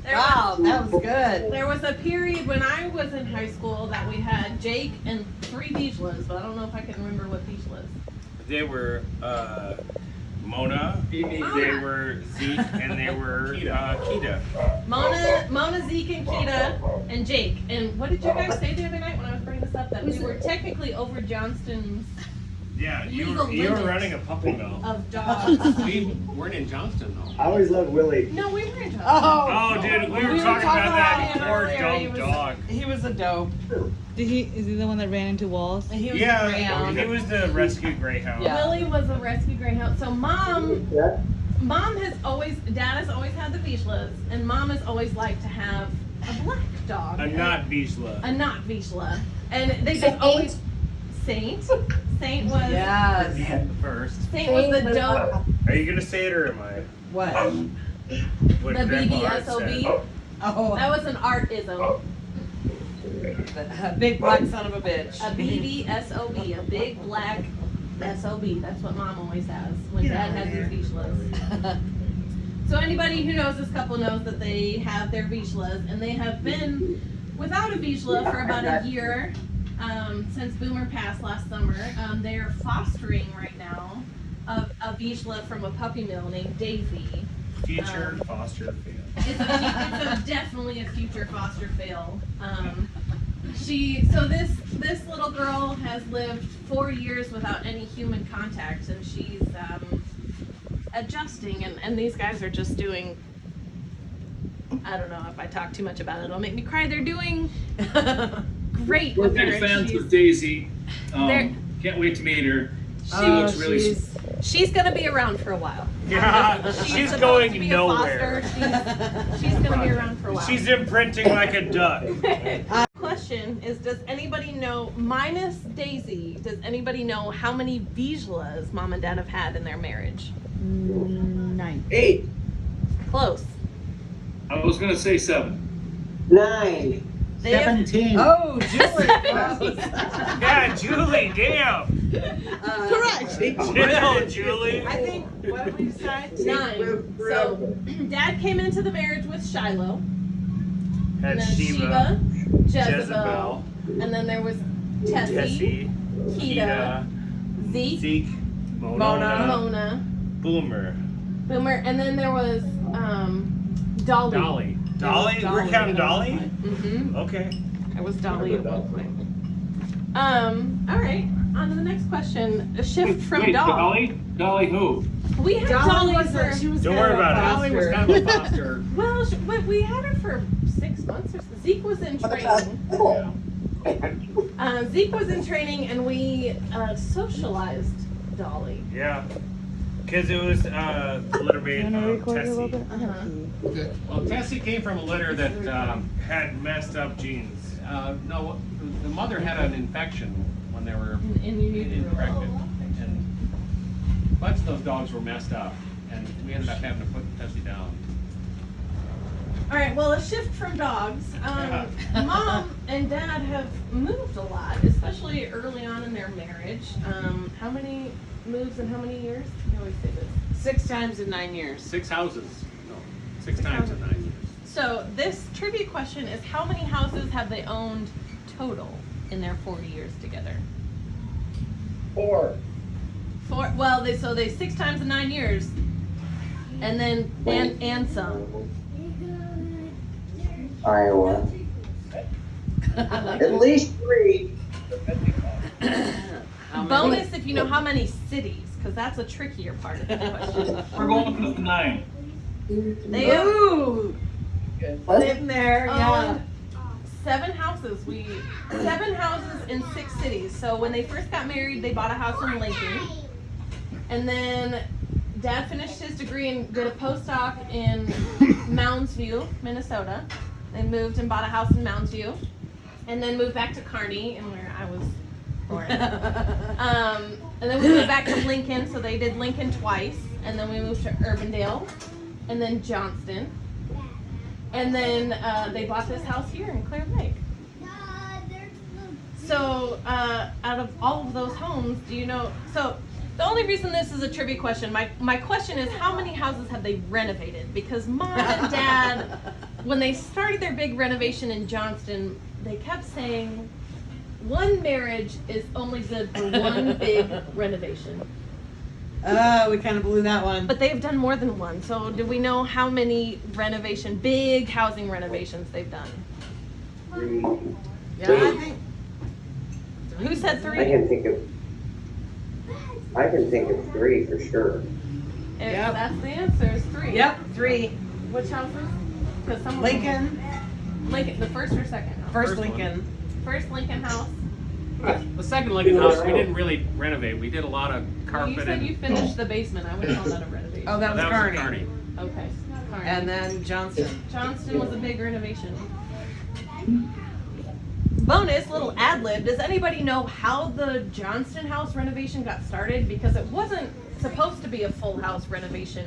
There Wow, that was good. There was a period when I was in high school that we had Jake and 3 Bichlas, but I don't know if I can remember what Bichlas. They were Mona, they were Zeke, and they were Kita. Mona, Zeke, and Kita, and Jake. And what did you guys say the other night when I was bringing this up? That we were technically over Johnston's Yeah, you legal were limit running a puppy mill. of dogs. We weren't in Johnston though. I always loved Willie. No, we were in Johnston. Oh, dude, we were talking about that him poor earlier. He dumb was- dog. He was a dope. Is he the one that ran into walls? He was a Yeah, greyhound. he was the rescue greyhound. Yeah. Willie was a rescue greyhound. So mom has always, dad has always had the Bichlas, and mom has always liked to have a black dog. A not Bichla. A not Bichla. And they just always, Saint was, Yes. First. Saint was the dope, Are you gonna say it or am I? What? What the Grandpa Art BBSOB. said. Oh, That was an artism. a big black son of a bitch. A BBSOB, a big black SOB. That's what mom always has when dad has his Bichlas. So anybody who knows this couple knows that they have their Bichlas, and they have been without a Bichla for about a year since Boomer passed last summer. They are fostering right now a Bichla from a puppy mill named Daisy. Future foster fail. It's definitely a future foster fail. This little girl has lived 4 years without any human contact, and she's adjusting, and these guys are just doing, I don't know if I talk too much about it, it'll make me cry. They're doing great We're with her. big fans She's- of Daisy. They're- Can't wait to meet her. She Oh, looks really. She's gonna be around for a while. Yeah, she's supposed going to be a nowhere. foster. She's gonna be around for a while. She's imprinting like a duck. Question is, does anybody know, minus Daisy, does anybody know how many Bichlas mom and dad have had in their marriage? 9. 8. Close. I was gonna say 7. 9. They have, 17. Oh, Julie. Yeah, Julie, damn. Correct. Yeah, Julie. I think, what did we decide? 9. So, dad came into the marriage with Shiloh, and Had then Sheba, Jezebel, and then there was Tessie, Tessie, Kita, Zeke, Zeke, Mona, Mona, Boomer. Boomer, and then there was Dolly. Dolly. Dolly? We're counting Dolly? Mm-hmm. Okay. I was Dolly at one point. All right. On to the next question. A shift from Wait, dog. Dolly? Dolly who? We had Dolly for. She was Don't kind worry of a about it. Dolly was foster. kind of a foster. Well, we had her for 6 months or so. Zeke was in training. Zeke was in training, and we socialized Dolly. Yeah. Because it was litter mate You want to of record a little Tessie. bit? Uh-huh. Okay. Well, Tessie came from a litter that Had messed up genes. no, the mother had an infection when they were In pregnant, and a bunch of those dogs were messed up, and we ended up having to put Tessie down. All right. Well, a shift from dogs. Mom and dad have moved a lot, especially early on in their marriage. How many moves in how many years? You always say this. 6 times in 9 years. 6 houses, no, 6 times in 9 years. So this trivia question is: how many houses have they owned total in their 40 years together? 4. 4. Well, they 6 times in 9 years, and then and some. Iowa. At least 3. Bonus if you know how many cities, because that's a trickier part of the question. We're going with 9. They have Ooh, sitting there, yeah. owned 7 houses. 7 houses in 6 cities. So when they first got married, they bought a house in Lincoln, and then Dad finished his degree and did a postdoc in Mounds View, Minnesota. They moved and bought a house in Mounds View, and then moved back to Kearney, and where I was born. And then we moved back to Lincoln, so they did Lincoln twice. And then we moved to Urbandale, and then Johnston. And then they bought this house here in Clear Lake. So out of all of those homes, do you know, so the only reason this is a trivia question, my question is how many houses have they renovated? Because Mom and Dad, when they started their big renovation in Johnston, they kept saying one marriage is only good for one big renovation. Oh, we kind of blew that one. But they've done more than one. So do we know how many big housing renovations they've done? Yeah, I think. Who said 3? I can think of 3 for sure. Yep. That's the answer, is 3. Yep, 3. Which houses? Because some of Lincoln. Lincoln, the first or second house? First Lincoln. First Lincoln house. The second Lincoln house, we didn't really renovate. We did a lot of Well, carpet you said you finished the basement. I would call that a renovation. Oh, that was Kearney. Okay. Kearney. And then Johnston. Johnston was a big renovation. Bonus, little ad lib. Does anybody know how the Johnston house renovation got started? Because it wasn't supposed to be a full house renovation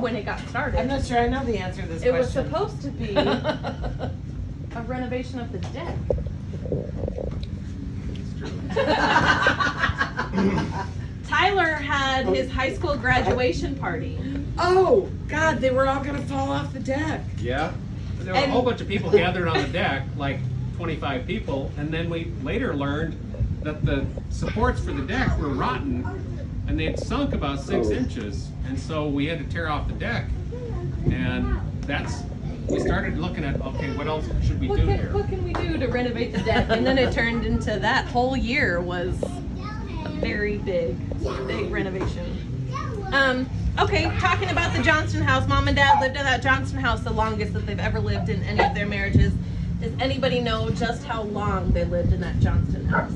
when it got started. I'm not sure I know the answer to this It was question. supposed to be a renovation of the deck. Tyler had his high school graduation party. Oh, God, they were all going to fall off the deck. Yeah. There were a whole bunch of people gathered on the deck, like 25 people, and then we later learned that the supports for the deck were rotten and they had sunk about 6 inches, and so we had to tear off the deck. And we started looking at, okay, what else should we do here? What can we do to renovate the deck? And then it turned into that whole year was a very big renovation. Okay, talking about the Johnston house, Mom and Dad lived in that Johnston house the longest that they've ever lived in any of their marriages. Does anybody know just how long they lived in that Johnston house?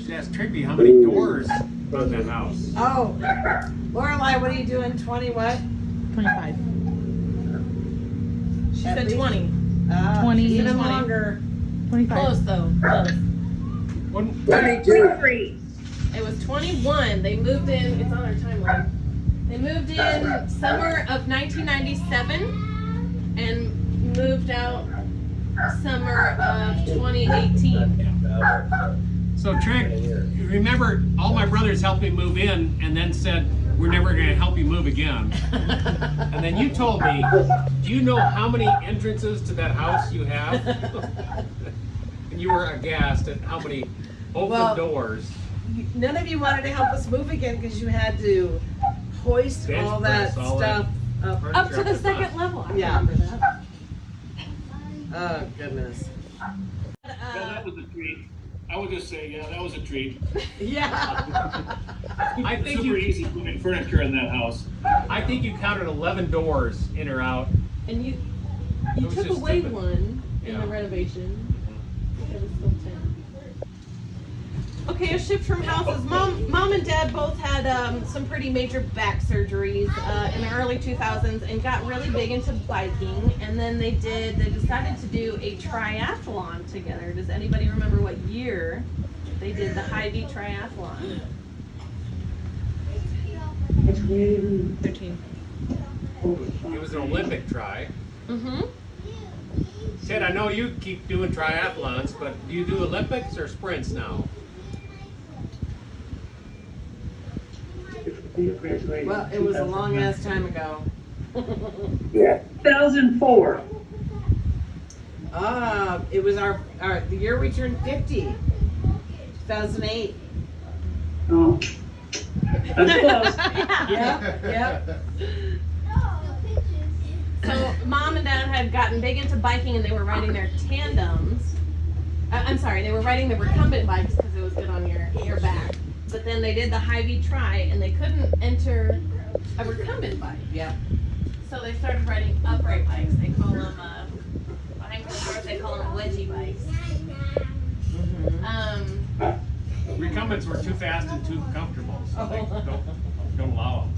She asked Trigby how many doors in that house. Oh, Lorelai, what are you doing? 20 what? 25. She said 20. 20. Even 20. longer. 25. Close though, close. 22. It was 21. They moved in, it's on our timeline. They moved in summer of 1997 and moved out summer of 2018. So Trig, you remember all my brothers helped me move in and then said, we're never going to help you move again. And then you told me, do you know how many entrances to that house you have? And you were aghast at how many open doors. None of you wanted to help us move again because you had to hoist Bench all that press, all stuff up. Up to the second level. I Yeah. remember that. Oh, goodness. Well, that was a treat. I would just say, yeah, that was a treat. Yeah. I think Super easy moving furniture in that house. I think you counted 11 doors in or out. And you It was took just away stupid. one in Yeah. the renovation. There was still 10. Okay, a shift from houses. Mom and Dad both had some pretty major back surgeries in the early 2000s and got really big into biking. And then they decided to do a triathlon together. Does anybody remember what year they did the Hy-Vee triathlon? 13. It was an Olympic try. Mm-hmm. Ted, I know you keep doing triathlons, but do you do Olympics or sprints now? Well, it was a long ass time ago. Yeah. 2004. It was the year we turned 50. 2008. Oh. That's close. Yep. So Mom and Dad had gotten big into biking and they were riding their tandems. They were riding the recumbent bikes because it was good on your back. But then they did the Hy-Vee try and they couldn't enter a recumbent bike. Yep. So they started riding upright bikes. They call them, behind closed doors, they call them wedgie bikes. Recumbents were too fast and too comfortable, so they don't allow them.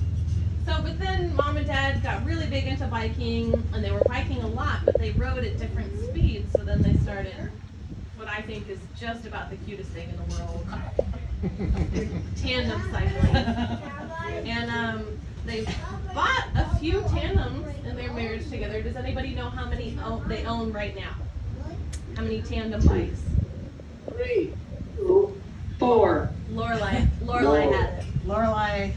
So, but then Mom and Dad got really big into biking and they were biking a lot, but they rode at different speeds. So then they started what I think is just about the cutest thing in the world. tandem cycling. And they bought a few tandems in their marriage together. Does anybody know how many they own right now? How many tandem bikes? 3. 4. Lorelai had it. Lorelai.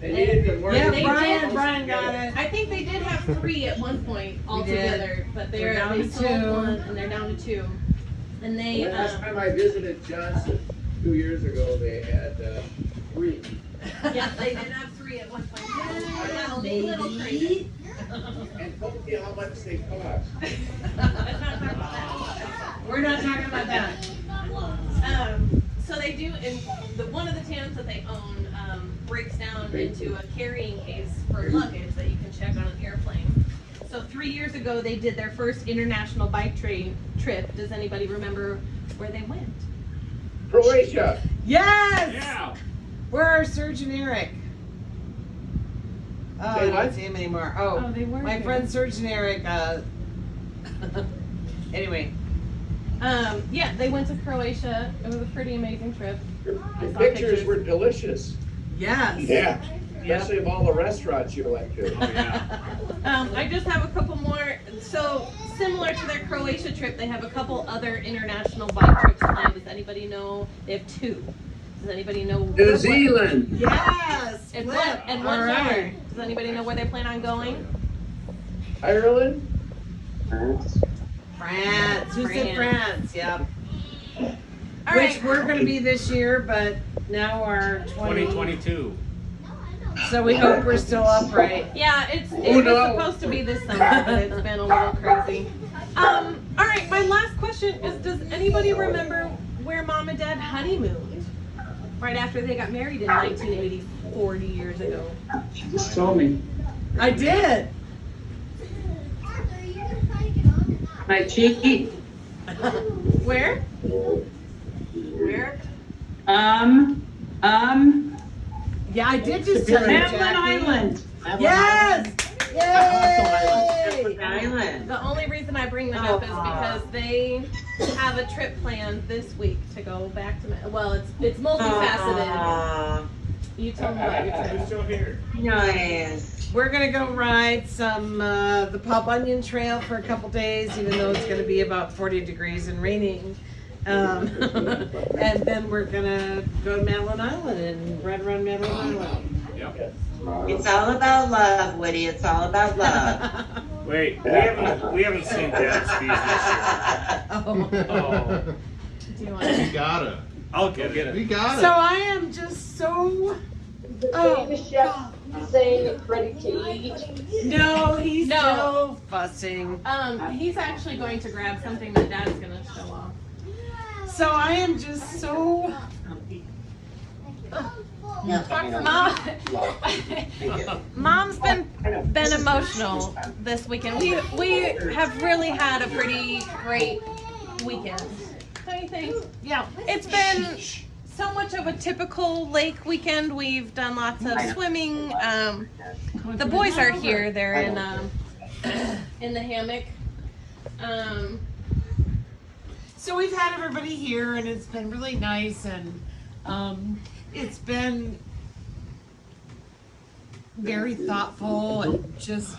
They needed to work. Yeah, They Brian got it. I think they did have 3 at one point We did. altogether, but We're down they to sold 2. one and they're down to 2. And they Last time I visited Johnson 2 years ago, they had 3. yeah, they did have 3 at one point. They're now little crazy. And told me how much they cost. We're not talking about that. So they do, and one of the tandems that they own breaks down into a carrying case for luggage that you can check on an airplane. So 3 years ago, they did their first international bike trip. Does anybody remember where they went? Croatia. Yes! Yeah. Where are Serge and Eric? Oh, I Say don't what? see him anymore. Oh, they were my here. friend Serge and Eric. Anyway. Yeah, they went to Croatia. It was a pretty amazing trip. I The saw pictures were delicious. Yes. Yeah. Especially of all the restaurants you went to. Oh, yeah. I just have a couple more. So similar to their Croatia trip, they have a couple other international bike trips planned. Does anybody know? They have 2. Does anybody know? New Zealand. Yes. And Flip. one All more. right. Does anybody know where they plan on going? Ireland. France. Who said France? Yep. All Which right. we're going to be this year, but now our 2022. So we hope we're still upright. Yeah, it Oh, was no. supposed to be this summer, but it's been a little crazy. All right, my last question is: does anybody remember where Mom and Dad honeymooned right after they got married in 1980, 40 years ago? She just told me. I did. My cheeky. Where? Yeah, I did just tell you, Madeline Jackie. Island. Yes. Yay! Island. The only reason I bring that up is because they have a trip planned this week to go back to. Well, it's multifaceted. Aw, You tell me about your I'm trip. still here. nice. We're gonna go ride some the Paw Bunyan Trail for a couple days, even though it's gonna be about 40 degrees and raining. And then we're gonna go to Madeline Island and ride around Madeline Island. Yep. It's all about love, Woody. It's all about love. Wait, we haven't seen Dad's fees this year. Oh. Do you want We gotta. I'll get it. We gotta. So I am just so. Oh, God. Saying it's ready to eat. No, he's No. still fussing. He's actually going to grab something that Dad's gonna show off. So I am just so. Mom's been emotional this weekend. We have really had a pretty great weekend. Don't you think? Yeah. It's been so much of a typical lake weekend. We've done lots of swimming. The boys are here. They're in the hammock. So we've had everybody here, and it's been really nice, and it's been very thoughtful, and just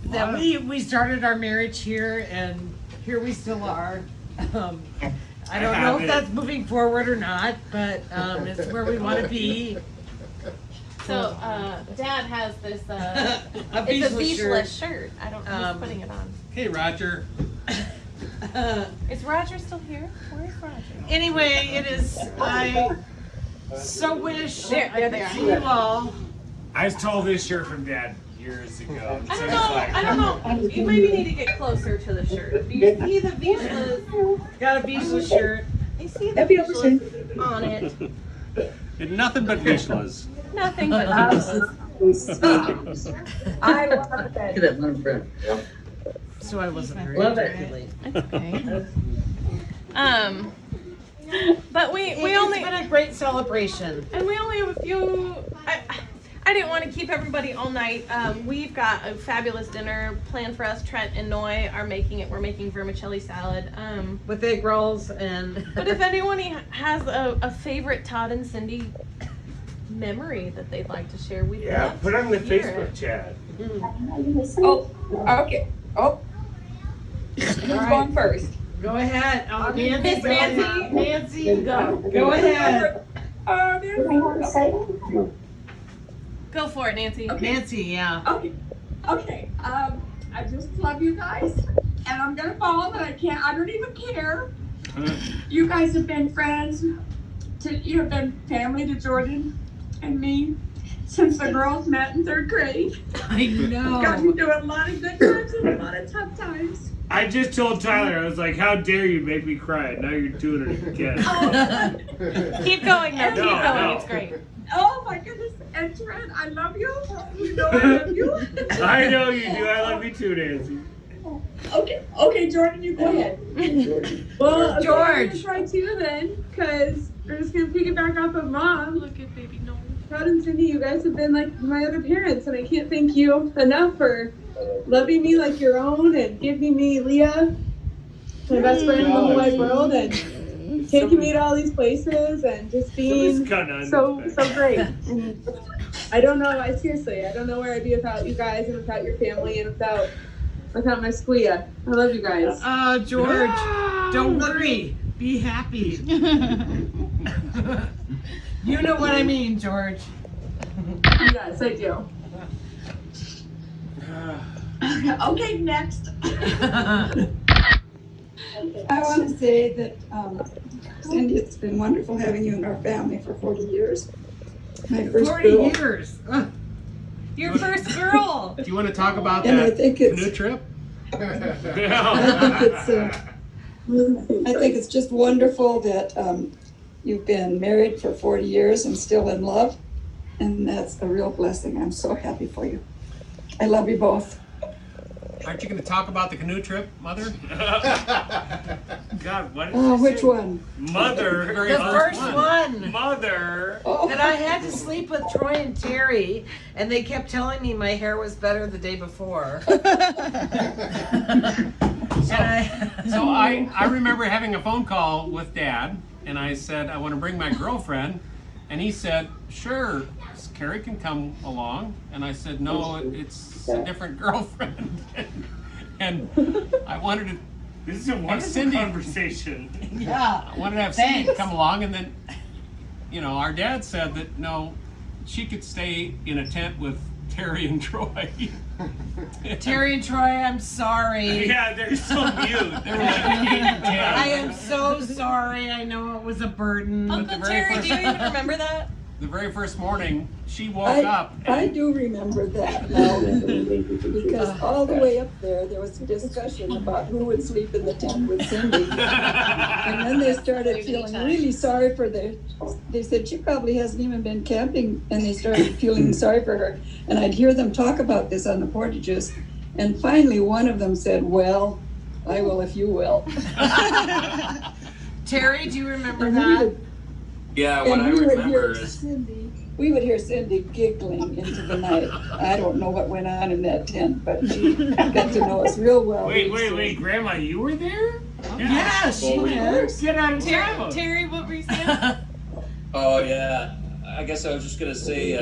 that we started our marriage here, and here we still are. I don't know if that's moving forward or not, but it's where we want to be. So Dad has this. It's a Beachless beachless shirt. I don't know who's putting it on. Hey, Roger. Is Roger still here? Where's Roger? Anyway, it is. I so wish There I they could are. see you all. I stole this shirt from Dad years ago. I don't know. I don't know. You maybe need to get closer to the shirt. Do you see the beachless? Got a beachless shirt. You see the beachless on it? Nothing but Mishlas. Nothing but beachless. I love Look it. at that one friend. So I wasn't very Love it. articulate. It's okay. But we It's only been a great celebration. and we only have a few. I didn't want to keep everybody all night. We've got a fabulous dinner planned for us. Trent and Noi are making it. We're making vermicelli salad. With egg rolls and. But if anyone has a favorite Todd and Cindy memory that they'd like to share, we'd love put to on the hear Facebook it. chat. Oh, okay. Oh. Who's going first? Go ahead. Oh, Miss Nancy. Nancy, go ahead. Oh, there's Go for it, Nancy. Nancy, yeah. Okay. I just love you guys, and I'm gonna fall, but I don't even care. You guys have been friends. You have been family to Jordan and me since the girls met in 3rd grade. I know. Got me through a lot of good times and a lot of tough times. I just told Tyler, I was like, how dare you make me cry? Now you're doing it again. Keep going, though. Keep going. No. It's great. Oh my goodness, and Trent, I love you. You know I love you. I know you do. I love you too, Nancy. Okay, Jordan, you go ahead. Well, George. I'm gonna try too then, because we're just gonna piggyback off of Mom. Look at baby Noah. Todd and Cindy, you guys have been like my other parents, and I can't thank you enough for loving me like your own and giving me Leah, my best friend in the whole wide world, and taking me to all these places and just being so great. And I don't know, I don't know where I'd be without you guys and without your family and without my squeak. I love you guys. Oh, George, don't worry. Be happy. You know what I mean, George. Yes, I do. Okay, next. I want to say that, Cindy, it's been wonderful having you in our family for 40 years. My first 40 girl. years. Your first girl. Do you want to talk about And I that think it's- canoe trip? I think it's just wonderful that you've been married for 40 years and still in love. And that's a real blessing. I'm so happy for you. I love you both. Aren't you going to talk about the canoe trip, Mother? God, what? Oh, which one? Mother. The first one. Mother. That I had to sleep with Troy and Terry, and they kept telling me my hair was better the day before. So I remember having a phone call with Dad, and I said, I want to bring my girlfriend. And he said, sure, Carrie can come along. And I said, no, it's a different girlfriend. and I wanted to. This is a wonderful conversation. Yeah. I wanted to have Cindy come along, and then, our dad said that no, she could stay in a tent with Terry and Troy. Terry and Troy, I'm sorry. Yeah, they're so mute. They were like 8 and 10. I am so sorry. I know it was a burden. Uncle Terry, do you even remember that? The very first morning, she woke up. I do remember that now, because all the way up there was a discussion about who would sleep in the tent with Cindy. And then they started feeling really sorry for they said she probably hasn't even been camping, and they started feeling sorry for her. And I'd hear them talk about this on the portages, and finally one of them said, well, I will if you will. Terry, do you remember that? Yeah, what I remember is We would hear Cindy giggling into the night. I don't know what went on in that tent, but she got to know us real well. Wait, Grandma, you were there? Yeah, she was. Get out of town. Terry, what were you saying? Oh, yeah. I guess I was just gonna say,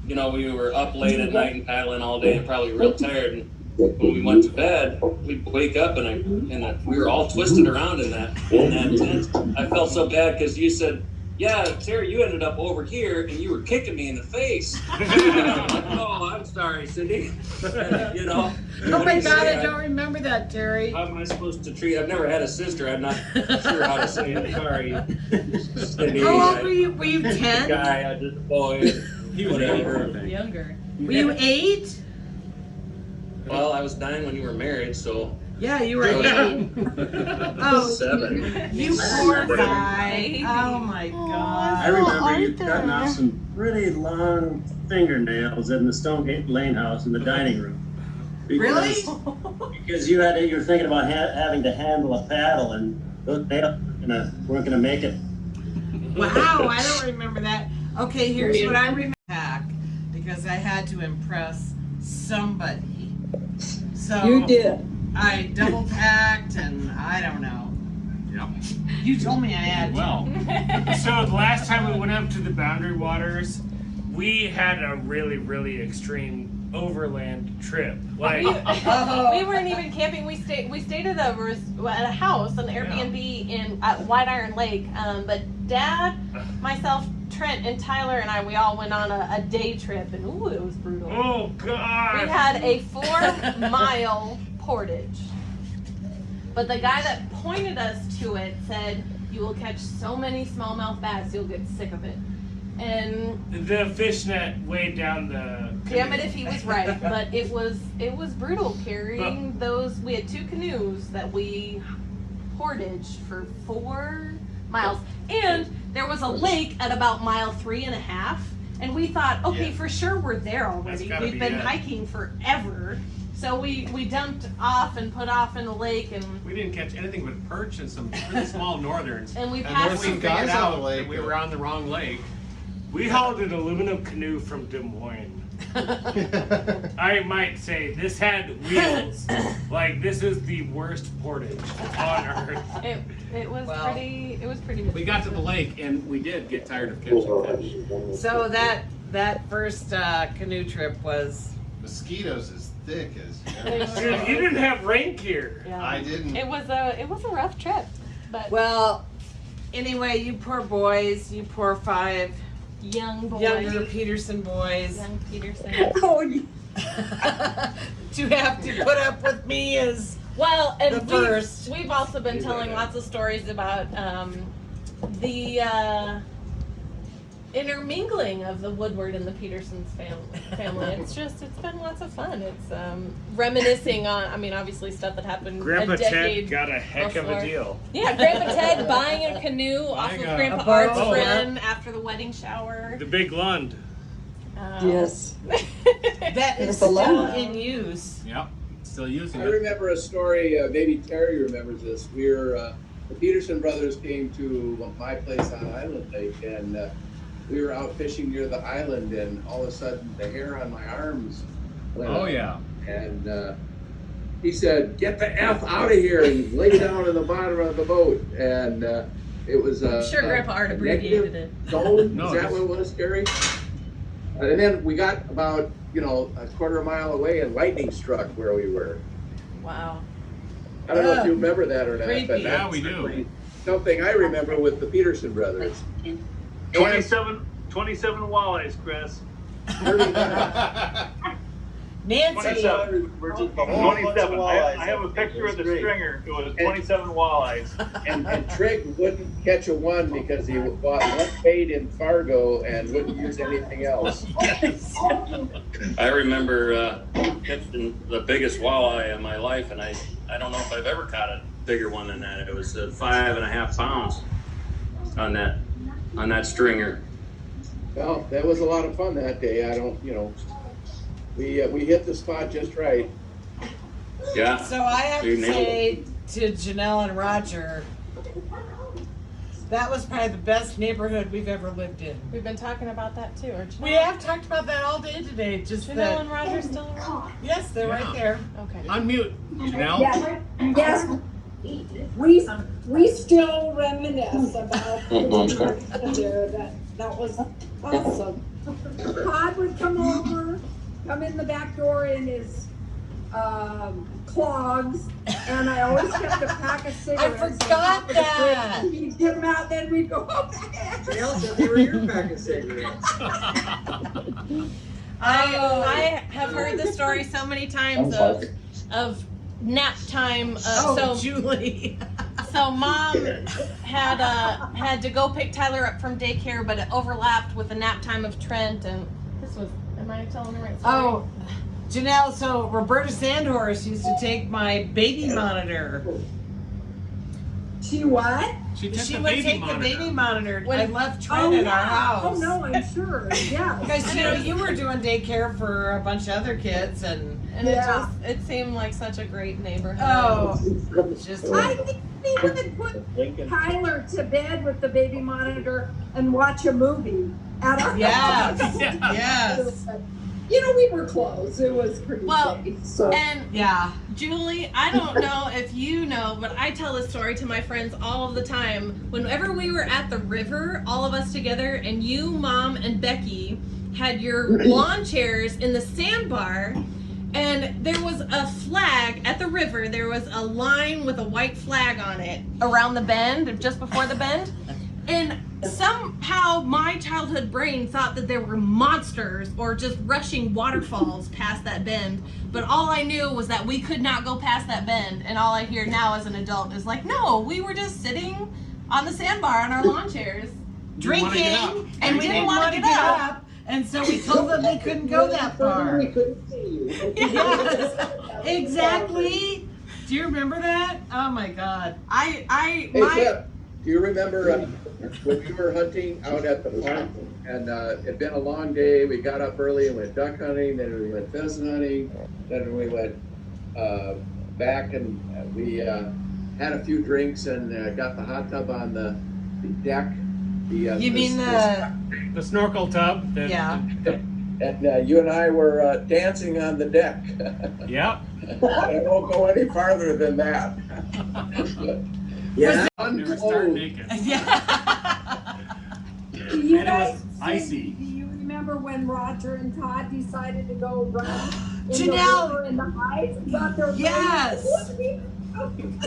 we were up late at night and paddling all day and probably real tired. And when we went to bed, we'd wake up and we were all twisted around in that tent. I felt so bad because you said, yeah, Terry, you ended up over here and you were kicking me in the face. Oh, I'm sorry, Cindy. Oh my God, I don't remember that, Terry. How am I supposed to treat? I've never had a sister. I'm not sure how to say it. Sorry, Cindy. How old were you? Were you 10? Guy, I just a boy. He was Whatever. Younger. Were you 8? Well, I was 9 when you were married, so. Yeah, you were 8. Oh, 7. you poor guy. Oh my God. I remember you cutting off some really long fingernails in the Stonegate Lane house in the dining room. Really? Because you were thinking about having to handle a paddle, and those nails weren't gonna make it. Wow, I don't remember that. Okay, here's what I remember. because I had to impress somebody. So You did. I double packed and I don't know. Yep. You told me I had to. Well, So the last time we went up to the Boundary Waters, we had a really, really extreme overland trip. Like, We weren't even camping. We stayed at a house, an Airbnb at White Iron Lake. But Dad, myself, Trent, and Tyler and we all went on a day trip, and ooh, it was brutal. oh God. We had a 4-mile portage. But the guy that pointed us to it said, "You will catch so many smallmouth bass, you'll get sick of it." And The fishnet weighed down the. damn it if he was right, but it was brutal carrying those. We had 2 canoes that we portaged for 4 miles, and there was a lake at about mile 3.5, and we thought, okay, for sure we're there already. gotta We've be been it. hiking forever, so we dumped off and put off in the lake, and we didn't catch anything but perch and some really small northerns. And we then passed we some figured guys on out the lake. that we were on the wrong lake. We hauled an aluminum canoe from Des Moines. I might say this had wheels. Like, this is the worst portage on earth. it was Well, pretty. We got to the lake and we did get tired of catching fish. So that first canoe trip was. Mosquitoes as thick as. Dude, you didn't have rain gear. Yeah. I didn't. It was a rough trip, but Well, anyway, you poor boys, you poor 5 young boys, younger Peterson boys, young Peterson. Oh, you- to have to put up with me as Well, and the first. we've also been telling lots of stories about the intermingling of the Woodward and the Petersons family. It's been lots of fun. It's reminiscing on, I mean, obviously stuff that happened Grandpa a decade Ted got a heck of before. a deal. Yeah, Grandpa Ted buying a canoe off of Buying a Grandpa boat. Art's Oh, friend after the wedding shower. The big Lund. yes. That is It's a lot. still in use. Yep, still using I it. remember a story, maybe Terry remembers this. We were, the Peterson brothers came to my place on Island Lake, and we were out fishing near the island, and all of a sudden the hair on my arms went Oh up. yeah. And he said, "Get the F out of here," and lay down in the bottom of the boat. And it was I'm sure Grandpa Art abbreviated it. zone. No, Is that just- what it was, Gary? And then we got about, a quarter mile away, and lightning struck where we were. Wow. I don't know if you remember that or not, Creepy. but Yeah, that's we do. something I remember with the Peterson brothers. 27 walleyes, Chris. 39. Nancy, 27. We're just a whole bunch of 27. walleyes. I have a picture of the Great. stringer. It was 27 walleyes. And Trigg wouldn't catch a one because he bought one bait in Fargo and wouldn't use anything else. I remember catching the biggest walleye of my life, and I don't know if I've ever caught a bigger one than that. It was 5.5 pounds on that stringer. Well, that was a lot of fun that day. We hit the spot just right. Yeah. so I have You to nailed say to Janelle and Roger, that was probably the best neighborhood we've ever lived in. We've been talking about that too. Or We have talked about that all day today. Just Janelle that, and Roger still around? yes, they're right there. Okay. Unmute, Janelle. Yes. We still reminisce about the time there. That was awesome. Todd would come in the back door in his clogs, and I always kept a pack of cigarettes. I forgot that. He'd get them out, then we'd go, Dale said they were your pack of cigarettes. I have heard the story so many times of nap time. Julie. So mom had to go pick Tyler up from daycare, but it overlapped with the nap time of Trent, and this was. Am I telling the right story? Oh, Janelle, so Roberta Sandhorst used to take my baby monitor. She what? She took She the would baby take monitor. the baby monitor. When- I left Trent at our house. Oh, no, I'm sure, yeah. Because you were doing daycare for a bunch of other kids, and And it seemed like such a great neighborhood. just I think we would put Tyler to bed with the baby monitor and watch a movie. at our Yes. house. Yes. You know, we were close. It was pretty safe. So. And Yeah. Julie, I don't know if you know, but I tell this story to my friends all of the time. Whenever we were at the river, all of us together, and you, Mom, and Becky had your lawn chairs in the sandbar, and there was a flag at the river. There was a line with a white flag on it around the bend, just before the bend. And somehow my childhood brain thought that there were monsters or just rushing waterfalls past that bend. But all I knew was that we could not go past that bend. And all I hear now as an adult is like, no, we were just sitting on the sandbar on our lawn chairs, drinking, and we didn't want to get up. And so we told them they couldn't go that far. We couldn't see you. Yes, exactly. Do you remember that? Oh my God. Hey, Flip, do you remember when we were hunting out at the park and it'd been a long day? We got up early and went duck hunting, then we went pheasant hunting, then we went back and we had a few drinks and got the hot tub on the deck. You mean The snorkel tub. Yeah. And you and I were dancing on the deck. Yep. I won't go any farther than that. Yeah. They were starting naked. Yeah. Do you And it was guys icy. Do you remember when Roger and Todd decided to go run in Janelle! the river in the ice and got their Yes. legs?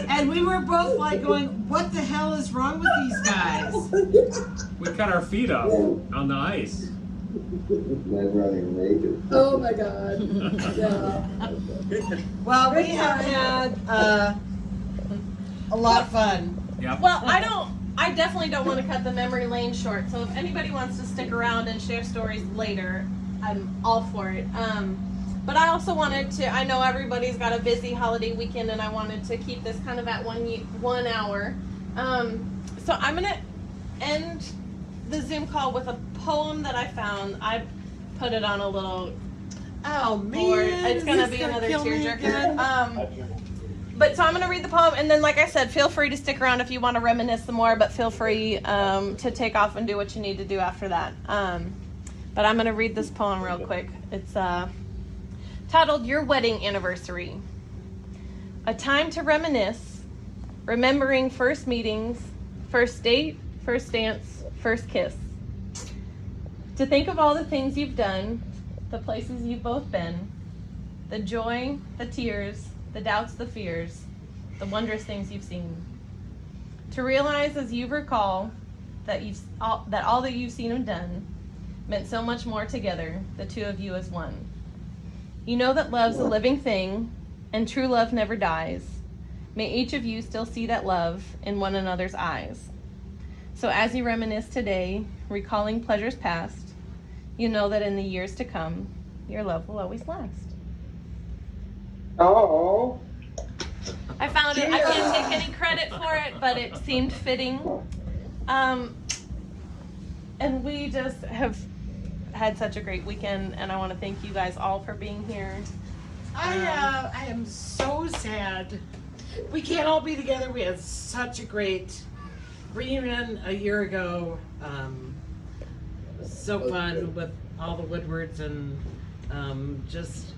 And we were both like going, what the hell is wrong with these guys? We cut our feet up on the ice. Oh my God. Yeah. Well, we have had a lot of fun. Yep. Well, I definitely don't want to cut the memory lane short. So if anybody wants to stick around and share stories later, I'm all for it. But I also wanted to, I know everybody's got a busy holiday weekend and I wanted to keep this kind of at 1 hour. So I'm going to end the Zoom call with a poem that I found. I put it on a little board. It's going to be another tearjerker. But so I'm going to read the poem, and then, like I said, feel free to stick around if you want to reminisce some more, but feel free to take off and do what you need to do after that. But I'm going to read this poem real quick. It's titled, Your Wedding Anniversary. A time to reminisce, remembering first meetings, first date, first dance, first kiss. To think of all the things you've done, the places you've both been, the joy, the tears, the doubts, the fears, the wondrous things you've seen. To realize as you recall that all that you've seen and done meant so much more together, the two of you as one. You know that love's a living thing, and true love never dies. May each of you still see that love in one another's eyes. So as you reminisce today, recalling pleasures past, you know that in the years to come, your love will always last. Oh. I found it. I can't take any credit for it, but it seemed fitting. And we just have had such a great weekend, and I want to thank you guys all for being here. I am so sad. We can't all be together. We had such a great reunion a year ago. It was so fun with all the Woodwards and just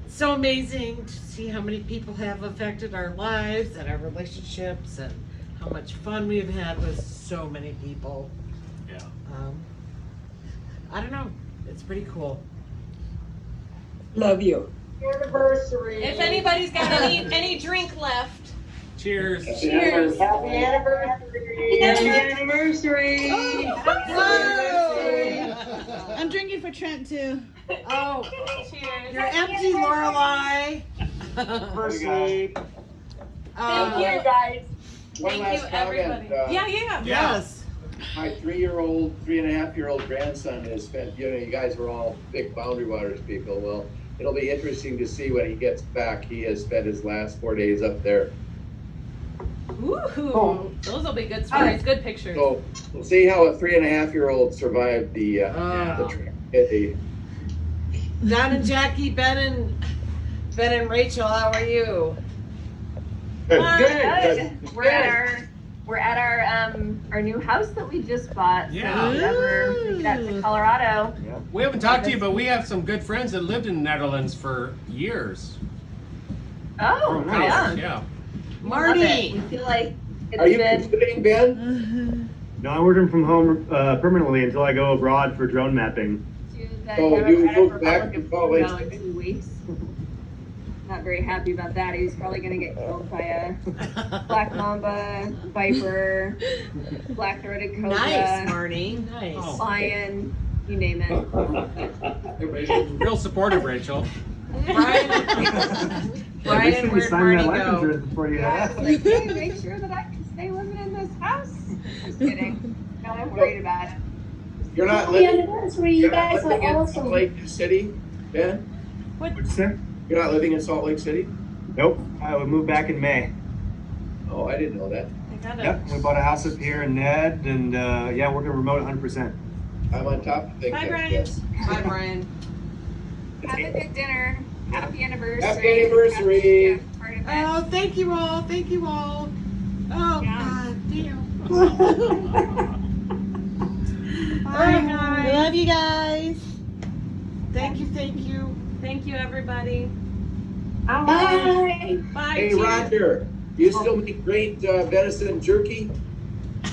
so amazing to see how many people have affected our lives and our relationships and how much fun we've had with so many people. Yeah. I don't know. It's pretty cool. Love you. Anniversary. If anybody's got any drink left, Cheers. cheers. Happy anniversary. Happy anniversary. Whoa. I'm drinking for Trent too. Oh, Cheers. you're empty, Lorelai. Anniversary. Thank you, guys. One Thank last you, comment. everybody. Yeah. Yes. My 3.5-year-old grandson has spent, you guys were all big Boundary Waters people. Well, it'll be interesting to see when he gets back. He has spent his last 4 days up there. Woohoo! Those will be good stories. Good pictures. So we'll see how a 3.5-year-old survived the trip. Don and Jackie, Ben and Rachel, how are you? Good. We're at our our new house that we just bought. Yeah. So if you ever make it out to Colorado. We haven't talked to you, but we have some good friends that lived in the Netherlands for years. Oh, yeah. Yeah. Marty. We feel like it's Are you been. contributing, Ben? No, I'm working from home permanently until I go abroad for drone mapping. To the So you Democratic moved back Republic to of Salt Lake Congo in City? 2 weeks. Not very happy about that. He's probably gonna get killed by a black mamba, viper, black-throated cobra, Nice, Marty. Nice. lion, you name it. Real supportive, Rachel. Brian, where'd Marty go? Before you Yeah, I was like, hey, make sure that I can stay living in this house. Just kidding. No, I'm worried about it. You're not Happy living, anniversary, you're you not guys living are in awesome. Salt Lake City, Ben? What's that? You're not living in Salt Lake City? Nope. I would move back in May. Oh, I didn't know that. Yep. We bought a house up here in Ned, and yeah, working remote 100%. I'm on top of things. Bye, I Brian. guess. Bye, Brian. Have a good dinner. Happy anniversary. Happy anniversary. Oh, thank you all. Thank you all. Oh, God damn. Bye, guys. Love you guys. Thank you. Thank you. Thank you, everybody. Bye. Bye. Hey, cheers. Roger, do you still make great venison jerky?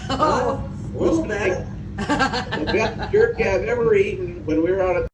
Oh, A little bit. The best jerky I've ever eaten when we were out at